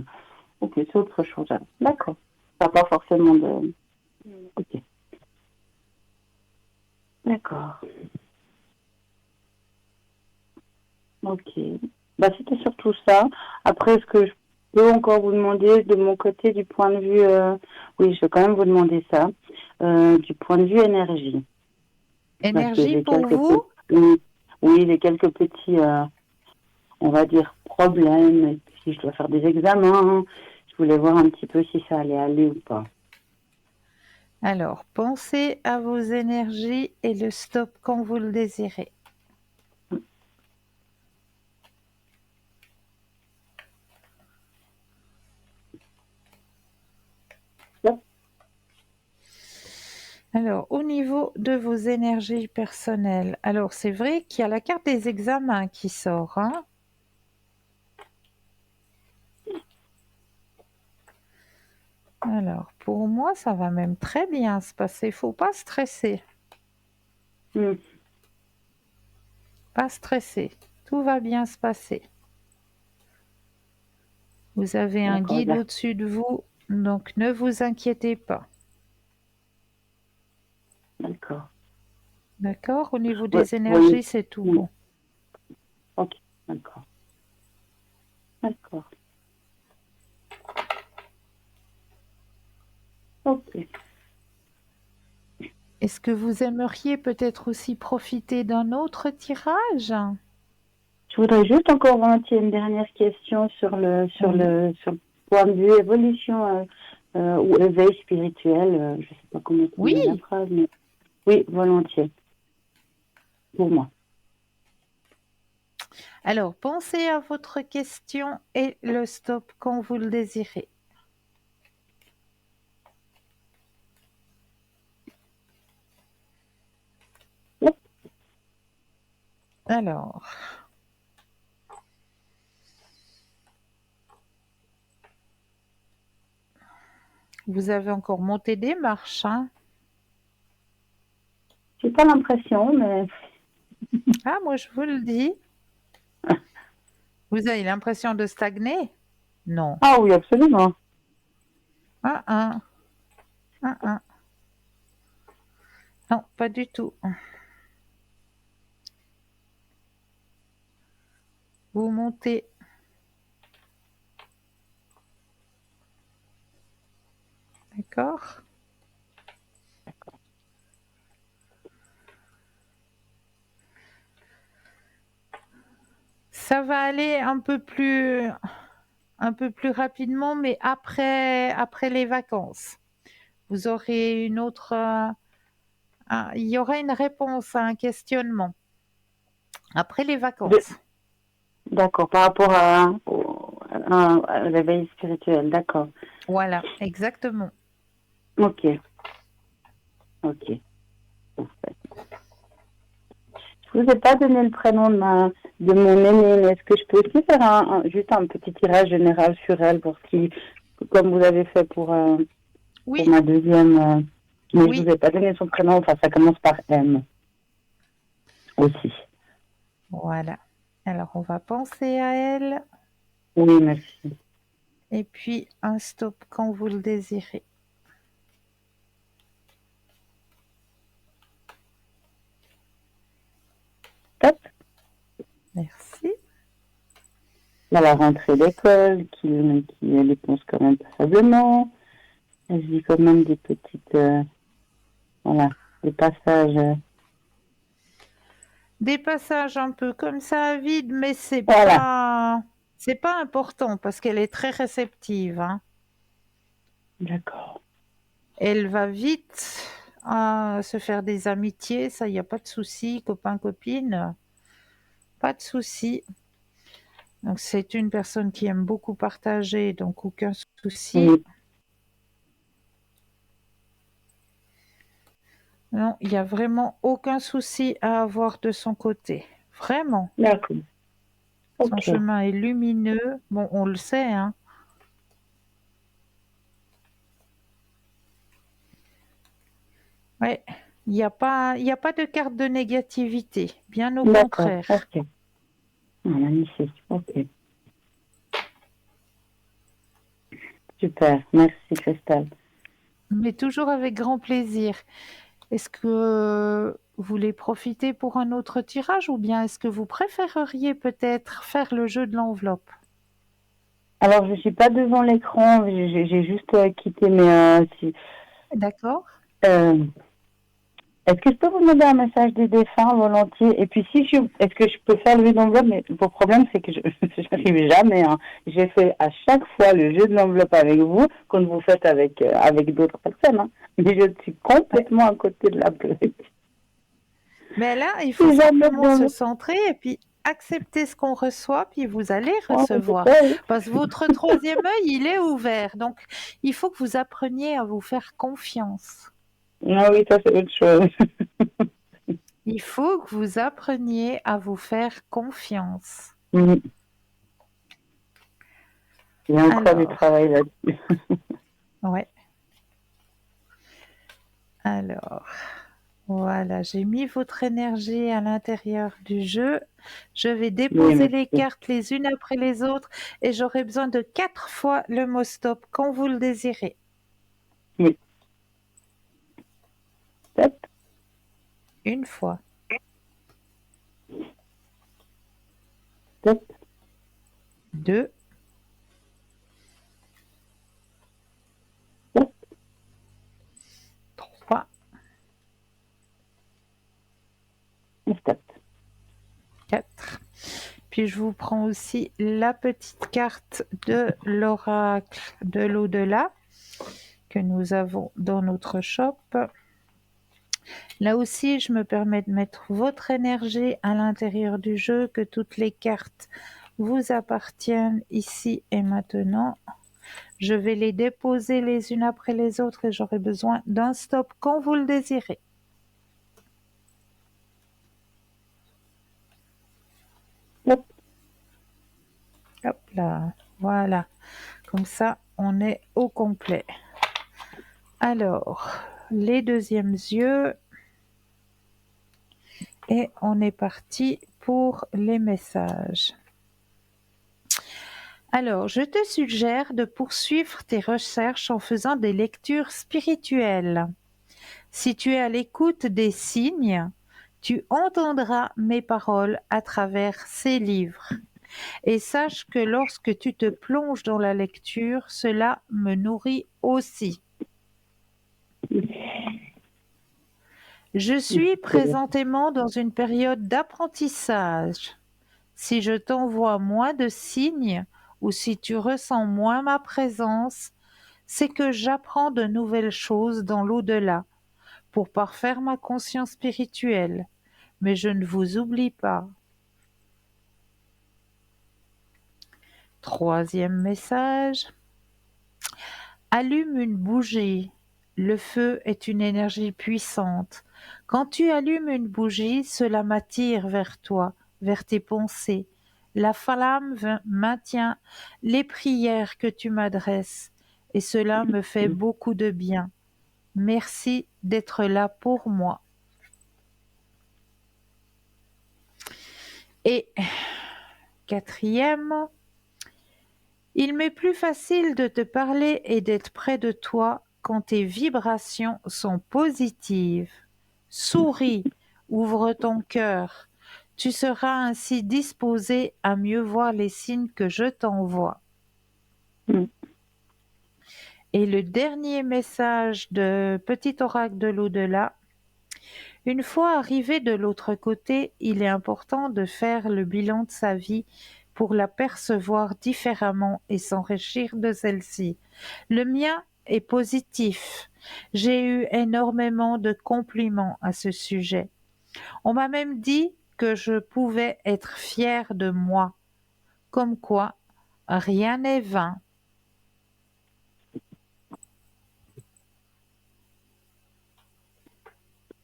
ok, c'est autre chose. Alors. D'accord. Ça n'a pas forcément de. Ok. D'accord. Ok. Bah, c'était surtout ça. Après, est-ce que je peux encore vous demander de mon côté du point de vue. Oui, je vais quand même vous demander ça. Du point de vue énergie. Parce que Énergie j'ai pour quelques vous? petits. Oui, j'ai quelques petits. On va dire, problème, et puis si je dois faire des examens, je voulais voir un petit peu si ça allait aller ou pas. Alors, pensez à vos énergies et le stop quand vous le désirez. Yep. Alors, au niveau de vos énergies personnelles, alors c'est vrai qu'il y a la carte des examens qui sort, hein. Alors, pour moi, ça va même très bien se passer. Faut pas stresser. Mm. Pas stresser. Tout va bien se passer. Vous avez un D'accord, guide au-dessus de vous, donc ne vous inquiétez pas. d'accord. D'accord? Au niveau Ouais, des oui. énergies, c'est tout Mm. bon. Ok, d'accord. D'accord. Ok. Est-ce que vous aimeriez peut-être aussi profiter d'un autre tirage? Je voudrais juste encore volontiers une dernière question Oui. sur le point de vue évolution ou éveil spirituel. Je ne sais pas comment Oui. tourner la phrase, mais oui, volontiers. Pour moi. Alors, pensez à votre question et le stop quand vous le désirez. Yep. Alors, vous avez encore monté des marches, hein? J'ai pas l'impression, mais Ah, moi, je vous le dis. Vous avez l'impression de stagner? Non. ah oui, absolument. Un, un, un. Non, pas du tout. Vous montez. D'accord? Ça va aller un peu plus rapidement, mais après les vacances. Vous aurez une autre, il y aura une réponse à un questionnement après les De- vacances. D'accord, par rapport à l'éveil spirituel, d'accord. Voilà, exactement. Ok, ok. Parfait. Je vous ai pas donné le prénom de mon aînée, mais est-ce que je peux aussi faire juste un petit tirage général sur elle pour comme vous avez fait pour Oui, ma deuxième, mais je oui, vous ai pas donné son prénom, enfin ça commence par M aussi. voilà. Alors, on va penser à elle Oui, merci. et puis un stop quand vous le désirez. Top. Merci. À la rentrée d'école, qui dépense quand même passablement. Elle vit quand même des petites, voilà, des passages. Des passages un peu comme ça à vide, mais Voilà, c'est pas important parce qu'elle est très réceptive, hein. d'accord. Elle va vite se faire des amitiés, ça, il n'y a pas de souci, copain, copine, pas de souci. Donc, c'est une personne qui aime beaucoup partager, donc aucun souci. Oui, Non, il n'y a vraiment aucun souci à avoir de son côté. Vraiment. d'accord. Son Ok. chemin est lumineux. Bon, on le sait, hein. Ouais. Il y a pas de carte de négativité. Bien au D'accord, contraire. ok. Ah, magnifique, ok. Super, merci Christelle. Mais toujours avec grand plaisir. Est-ce que vous voulez profiter pour un autre tirage ou bien est-ce que vous préféreriez peut-être faire le jeu de l'enveloppe? Alors, je suis pas devant l'écran, j'ai juste quitté D'accord. euh, est-ce que je peux vous demander un message des défunts volontiers? Et puis, est-ce que je peux faire le jeu d'enveloppe? Mais le problème, c'est que je n'arrive jamais, hein. J'ai fait à chaque fois le jeu de l'enveloppe avec vous, quand vous faites avec d'autres personnes, hein. Mais je suis complètement à côté de la plaque. Mais là, il faut Si jamais simplement se bien. centrer et puis accepter ce qu'on reçoit, puis vous allez Oh, recevoir. Parce que votre troisième œil, il est ouvert. Donc, il faut que vous appreniez à vous faire confiance. ah oui, ça c'est autre chose. Il faut que vous appreniez à vous faire confiance. Il y a encore du Alors, travail là-dessus. ouais. Alors, voilà, j'ai mis votre énergie à l'intérieur du jeu. Je vais Oui, déposer les merci. cartes les unes après les autres et j'aurai besoin de 4 fois le mot stop quand vous le désirez. Oui. Stop. Une fois, Stop. 2, Stop. 3, Stop. 4. Puis je vous prends aussi la petite carte de l'oracle de l'au-delà que nous avons dans notre shop. Là aussi, je me permets de mettre votre énergie à l'intérieur du jeu, que toutes les cartes vous appartiennent ici et maintenant. Je vais les déposer les unes après les autres et j'aurai besoin d'un stop quand vous le désirez. Stop. Hop là, voilà. Comme ça, on est au complet. Alors, les deuxièmes yeux. Et on est parti pour les messages. Alors, je te suggère de poursuivre tes recherches en faisant des lectures spirituelles. Si tu es à l'écoute des signes, tu entendras mes paroles à travers ces livres. Et sache que lorsque tu te plonges dans la lecture, cela me nourrit aussi. Je suis présentement dans une période d'apprentissage. Si je t'envoie moins de signes ou si tu ressens moins ma présence, c'est que j'apprends de nouvelles choses dans l'au-delà pour parfaire ma conscience spirituelle. Mais je ne vous oublie pas. Troisième message. Allume une bougie. Le feu est une énergie puissante. Quand tu allumes une bougie, cela m'attire vers toi, vers tes pensées. La flamme maintient les prières que tu m'adresses et cela me fait beaucoup de bien. Merci d'être là pour moi. Et quatrième, il m'est plus facile de te parler et d'être près de toi quand tes vibrations sont positives. Souris, ouvre ton cœur. Tu seras ainsi disposé à mieux voir les signes que je t'envoie. Et le dernier message de Petit Oracle de l'au-delà. Une fois arrivé de l'autre côté, il est important de faire le bilan de sa vie pour la percevoir différemment et s'enrichir de celle-ci. Le mien est positif. J'ai eu énormément de compliments à ce sujet. On m'a même dit que je pouvais être fière de moi. Comme quoi, rien n'est vain.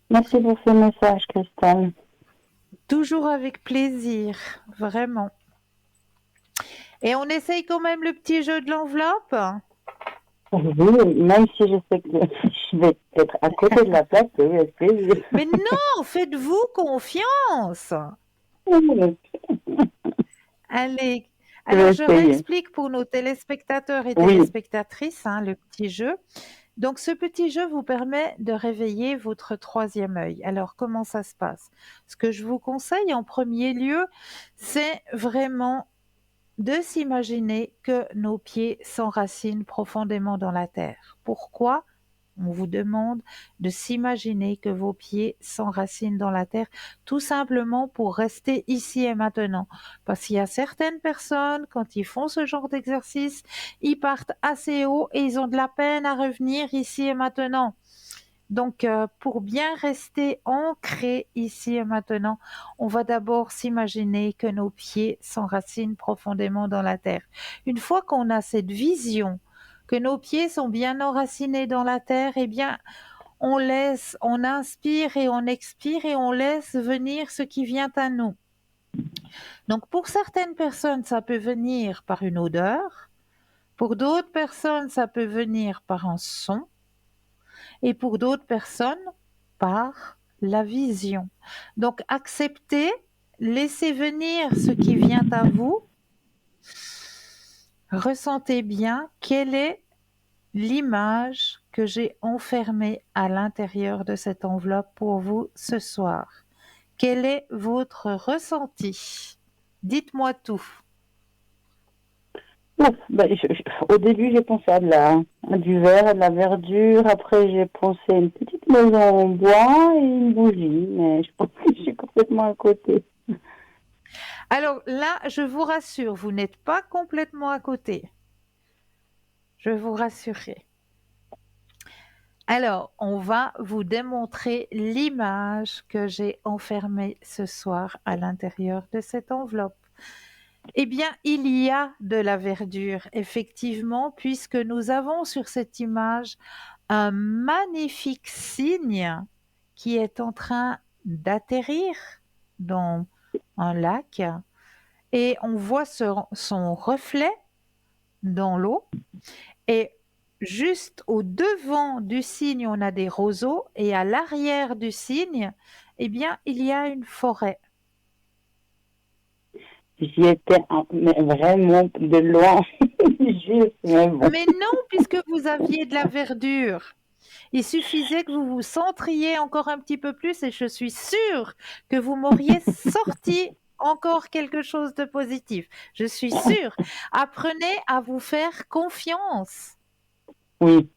Merci pour ce message, Christelle. Toujours avec plaisir, vraiment. Et on essaye quand même le petit jeu de l'enveloppe? Oui, même si je sais que je vais être à côté de la plaque, oui, avec plaisir. Mais non, faites-vous confiance. Allez, alors je réexplique pour nos téléspectateurs et téléspectatrices le petit jeu. Donc ce petit jeu vous permet de réveiller votre troisième œil. Alors comment ça se passe? Ce que je vous conseille en premier lieu, c'est vraiment de s'imaginer que nos pieds s'enracinent profondément dans la terre. Pourquoi? On vous demande de s'imaginer que vos pieds s'enracinent dans la terre, tout simplement pour rester ici et maintenant. Parce qu'il y a certaines personnes, quand ils font ce genre d'exercice, ils partent assez haut et ils ont de la peine à revenir ici et maintenant. Donc, pour bien rester ancrés ici et maintenant, on va d'abord s'imaginer que nos pieds s'enracinent profondément dans la terre. Une fois qu'on a cette vision, que nos pieds sont bien enracinés dans la terre, eh bien, on inspire et on expire et on laisse venir ce qui vient à nous. Donc, pour certaines personnes, ça peut venir par une odeur. Pour d'autres personnes, ça peut venir par un son. Et pour d'autres personnes, par la vision. Donc, acceptez, laissez venir ce qui vient à vous. Ressentez bien quelle est l'image que j'ai enfermée à l'intérieur de cette enveloppe pour vous ce soir. Quel est votre ressenti? Dites-moi tout. Au début, j'ai pensé à du verre, à de la verdure. Après, j'ai pensé à une petite maison en bois et une bougie. Mais je pense que je suis complètement à côté. Alors là, je vous rassure, vous n'êtes pas complètement à côté. Je vous rassurerai. Alors, on va vous démontrer l'image que j'ai enfermée ce soir à l'intérieur de cette enveloppe. Eh bien, il y a de la verdure, effectivement, puisque nous avons sur cette image un magnifique cygne qui est en train d'atterrir dans un lac et on voit son reflet dans l'eau et juste au devant du cygne, on a des roseaux et à l'arrière du cygne, eh bien, il y a une forêt. J'y étais vraiment de loin. Mais non, puisque vous aviez de la verdure. Il suffisait que vous vous centriez encore un petit peu plus et je suis sûre que vous m'auriez sorti encore quelque chose de positif. Je suis sûre. Apprenez à vous faire confiance. Oui.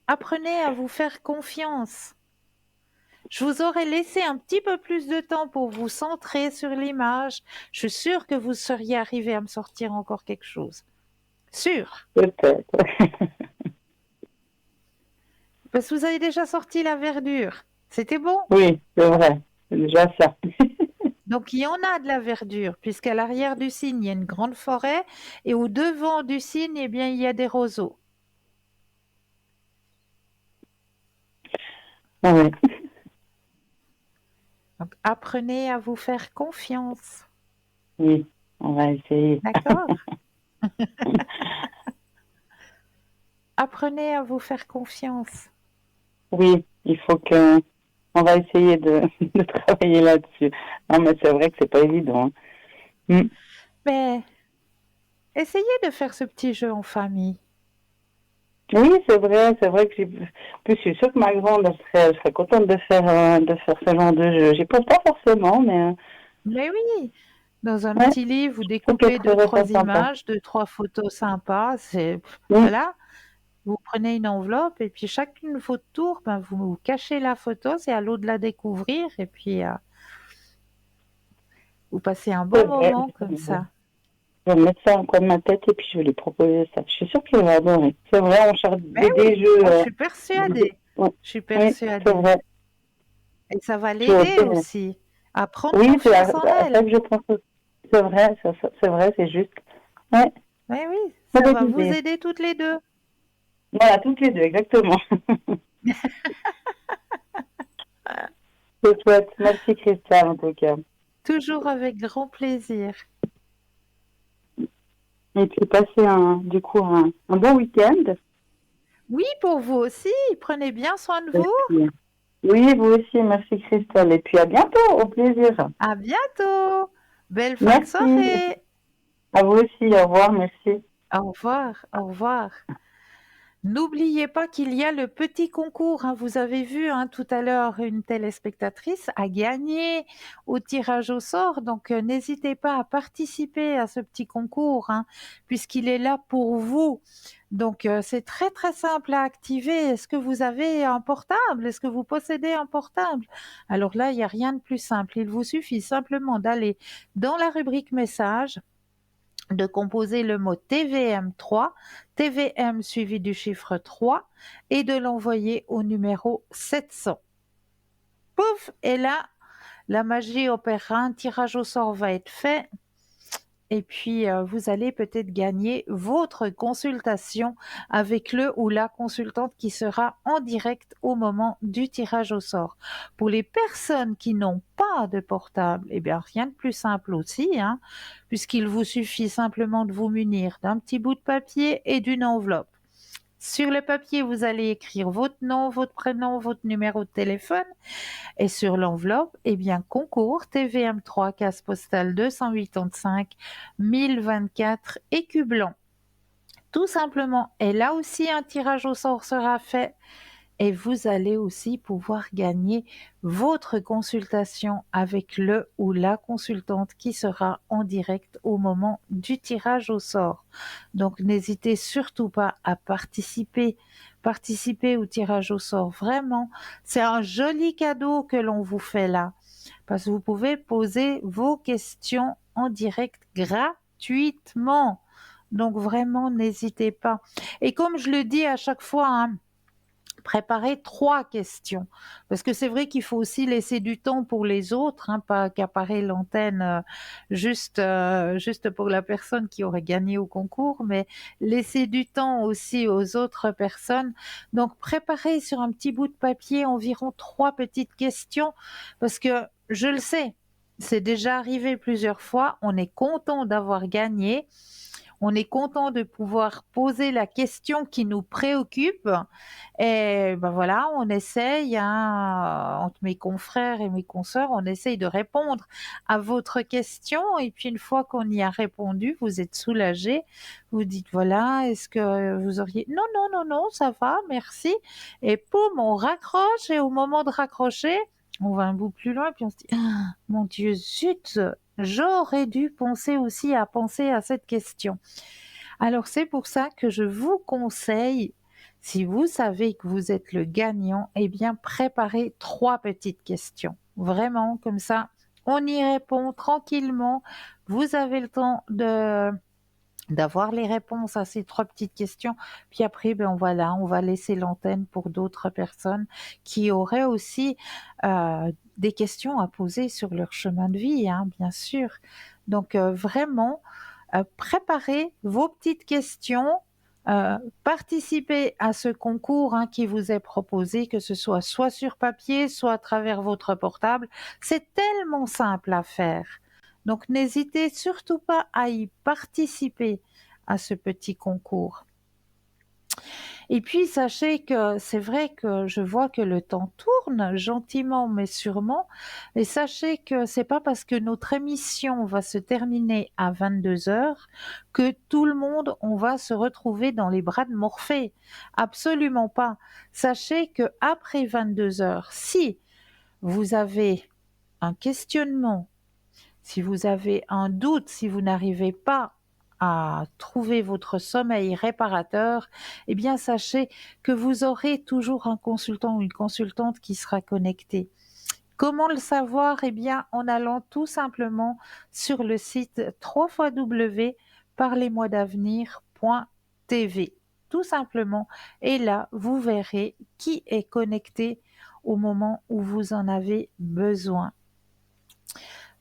Apprenez à vous faire confiance. Je vous aurais laissé un petit peu plus de temps pour vous centrer sur l'image. Je suis sûre que vous seriez arrivé à me sortir encore quelque chose. Sûr. Peut-être. Parce que vous avez déjà sorti la verdure. C'était bon. Oui, c'est vrai. C'est déjà ça. Donc, il y en a de la verdure, puisqu'à l'arrière du cygne, il y a une grande forêt, et au devant du cygne, eh bien, il y a des roseaux. Oui. Donc, apprenez à vous faire confiance. Oui, on va essayer. D'accord? Apprenez à vous faire confiance. Oui, il faut que... On va essayer de travailler là-dessus. Non, mais c'est vrai que c'est pas évident. Mais essayez de faire ce petit jeu en famille. Oui, c'est vrai que je suis sûre que ma grande elle serait contente de faire ce genre de jeu. J'y pense pas forcément, mais Mais oui, dans un ouais, petit livre, vous je trouve qu'elle découpez trouverait ça 2-3 sympa. images, 2-3 photos sympas. Oui, Voilà. Vous prenez une enveloppe et puis chacune de votre tour, ben, vous cachez la photo, c'est à l'autre de la découvrir et puis vous passez un c'est bon vrai. moment comme ça. Je vais mettre ça en coin de ma tête et puis je vais lui proposer ça. Je suis sûre qu'il va adorer. C'est vrai, on cherche Mais des oui, jeux. moi, je suis persuadée. Ouais, Je suis oui, c'est persuadée. vrai. Et ça va Je l'aider dirais. aussi à prendre Oui, c'est à confiance en ça elle. que je pense aussi. C'est vrai, c'est vrai, c'est juste. Ouais, Mais oui, très ça bonne va vous idée. aider toutes les deux. Voilà, toutes les deux, exactement. C'est chouette. Merci Christelle, en tout cas. Toujours avec grand plaisir. Et puis passez du coup un bon week-end. Oui, pour vous aussi. Prenez bien soin de Et vous. puis, oui, vous aussi, merci Christelle. Et puis à bientôt, au plaisir. À bientôt. Belle fin de Merci. soirée. À vous aussi, au revoir, merci. Au revoir. Au revoir. N'oubliez pas qu'il y a le petit concours, hein. Vous avez vu tout à l'heure une téléspectatrice a gagné au tirage au sort. Donc, n'hésitez pas à participer à ce petit concours, hein, puisqu'il est là pour vous. Donc, c'est très, très simple à activer. Est-ce que vous avez un portable? Est-ce que vous possédez un portable? Alors là, il n'y a rien de plus simple. Il vous suffit simplement d'aller dans la rubrique message, de composer le mot TVM3, TVM suivi du chiffre 3 et de l'envoyer au numéro 700. Pouf! Et là, la magie opérera, un tirage au sort va être fait. Et puis, vous allez peut-être gagner votre consultation avec le ou la consultante qui sera en direct au moment du tirage au sort. Pour les personnes qui n'ont pas de portable, eh bien, rien de plus simple aussi, hein, puisqu'il vous suffit simplement de vous munir d'un petit bout de papier et d'une enveloppe. Sur le papier, vous allez écrire votre nom, votre prénom, votre numéro de téléphone. Et sur l'enveloppe, eh bien, concours TVM3, case postale 285 1024 écu blanc. Tout simplement. Et là aussi, un tirage au sort sera fait. Et vous allez aussi pouvoir gagner votre consultation avec le ou la consultante qui sera en direct au moment du tirage au sort. Donc, n'hésitez surtout pas à participer. Participer au tirage au sort. Vraiment, c'est un joli cadeau que l'on vous fait là. Parce que vous pouvez poser vos questions en direct gratuitement. Donc, vraiment, n'hésitez pas. Et comme je le dis à chaque fois, hein, préparer 3 questions. Parce que c'est vrai qu'il faut aussi laisser du temps pour les autres, hein, pas accaparer l'antenne juste pour la personne qui aurait gagné au concours, mais laisser du temps aussi aux autres personnes. Donc, préparer sur un petit bout de papier environ 3 petites questions, parce que je le sais, c'est déjà arrivé plusieurs fois, on est content d'avoir gagné. On est content de pouvoir poser la question qui nous préoccupe. Et ben voilà, on essaye, hein, entre mes confrères et mes consoeurs, on essaye de répondre à votre question. Et puis une fois qu'on y a répondu, vous êtes soulagé. Vous dites voilà, est-ce que vous auriez... Non, non, non, non, ça va, merci. Et poum, on raccroche. Et au moment de raccrocher, on va un bout plus loin, puis on se dit, ah, mon Dieu, zut, j'aurais dû penser aussi à penser à cette question. Alors c'est pour ça que je vous conseille, Si vous savez que vous êtes le gagnant, eh bien, préparez 3 petites questions. Vraiment, comme ça, on y répond tranquillement. Vous avez le temps d'avoir les réponses à ces 3 petites questions. Puis après, ben voilà, on va laisser l'antenne pour d'autres personnes qui auraient aussi des questions à poser sur leur chemin de vie, hein, bien sûr. Donc vraiment, préparez vos petites questions. Participez à ce concours hein, qui vous est proposé, que ce soit sur papier, soit à travers votre portable. C'est tellement simple à faire. Donc n'hésitez surtout pas à y participer à ce petit concours. Et puis sachez que c'est vrai que je vois que le temps tourne gentiment mais sûrement. Et sachez que c'est pas parce que notre émission va se terminer à 22 heures que tout le monde on va se retrouver dans les bras de Morphée. Absolument pas. Sachez que après 22 heures, si vous avez un questionnement, si vous avez un doute, si vous n'arrivez pas à trouver votre sommeil réparateur, eh bien sachez que vous aurez toujours un consultant ou une consultante qui sera connecté. Comment le savoir? Eh bien en allant tout simplement sur le site www.parlez-moi-d'avenir.tv. Tout simplement. Et là, vous verrez qui est connecté au moment où vous en avez besoin.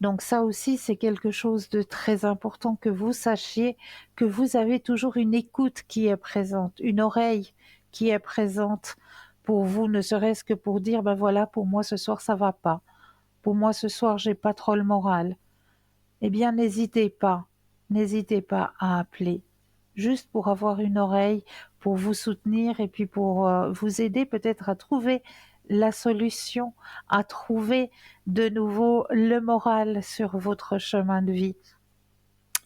Donc ça aussi, c'est quelque chose de très important que vous sachiez que vous avez toujours une écoute qui est présente, une oreille qui est présente pour vous, ne serait-ce que pour dire, ben voilà, pour moi ce soir ça va pas. Pour moi ce soir j'ai pas trop le moral. Eh bien, n'hésitez pas à appeler, juste pour avoir une oreille, pour vous soutenir et puis pour vous aider peut-être à trouver la solution, à trouver de nouveau le moral sur votre chemin de vie.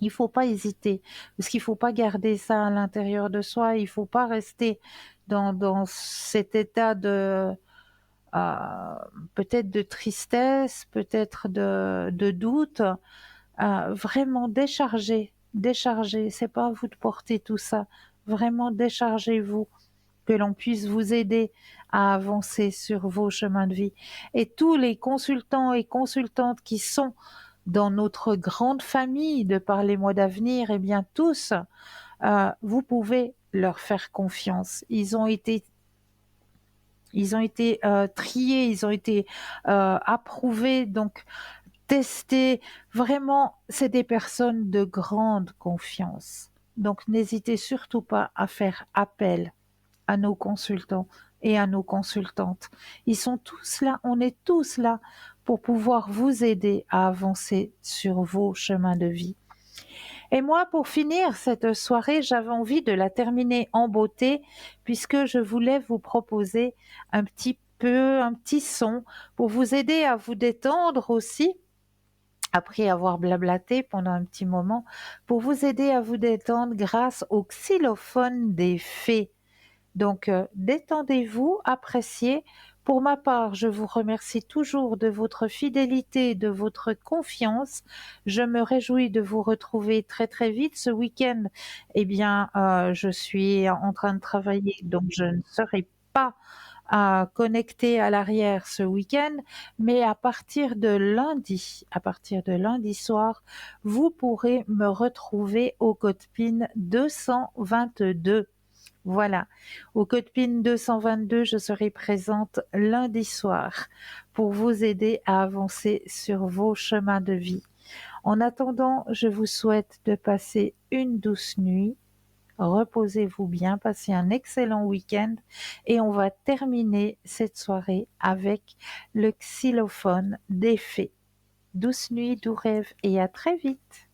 Il faut pas hésiter, parce qu'il faut pas garder ça à l'intérieur de soi, il faut pas rester dans cet état de peut-être de tristesse, peut-être de doute. Vraiment déchargez, c'est pas à vous de porter tout ça, vraiment déchargez-vous, que l'on puisse vous aider à avancer sur vos chemins de vie. Et tous les consultants et consultantes qui sont dans notre grande famille de Parlez-moi d'avenir, eh bien tous, vous pouvez leur faire confiance. Ils ont été triés, ils ont été approuvés, donc testés. Vraiment, c'est des personnes de grande confiance. Donc, n'hésitez surtout pas à faire appel à nos consultants et à nos consultantes. Ils sont tous là, on est tous là pour pouvoir vous aider à avancer sur vos chemins de vie. Et moi, pour finir cette soirée, j'avais envie de la terminer en beauté puisque je voulais vous proposer un petit son pour vous aider à vous détendre aussi après avoir blablaté pendant un petit moment, pour vous aider à vous détendre grâce au xylophone des fées. Donc, détendez-vous, appréciez. Pour ma part, je vous remercie toujours de votre fidélité, de votre confiance. Je me réjouis de vous retrouver très très vite ce week-end. Eh bien, je suis en train de travailler, donc je ne serai pas connectée à l'arrière ce week-end, mais à partir de lundi soir, vous pourrez me retrouver au code PIN 222. Voilà, au code PIN 222, je serai présente lundi soir pour vous aider à avancer sur vos chemins de vie. En attendant, je vous souhaite de passer une douce nuit. Reposez-vous bien, passez un excellent week-end et on va terminer cette soirée avec le xylophone des fées. Douce nuit, doux rêve et à très vite.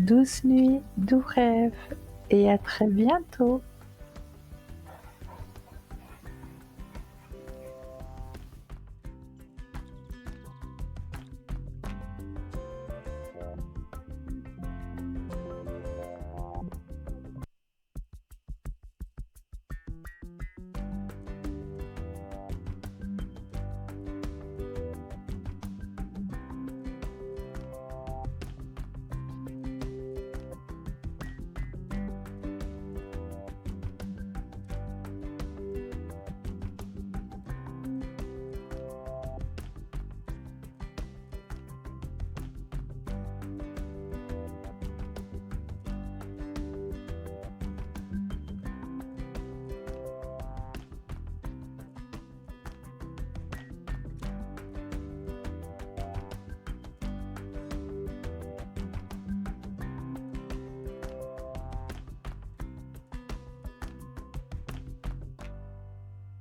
douce nuit, doux rêves et à très bientôt.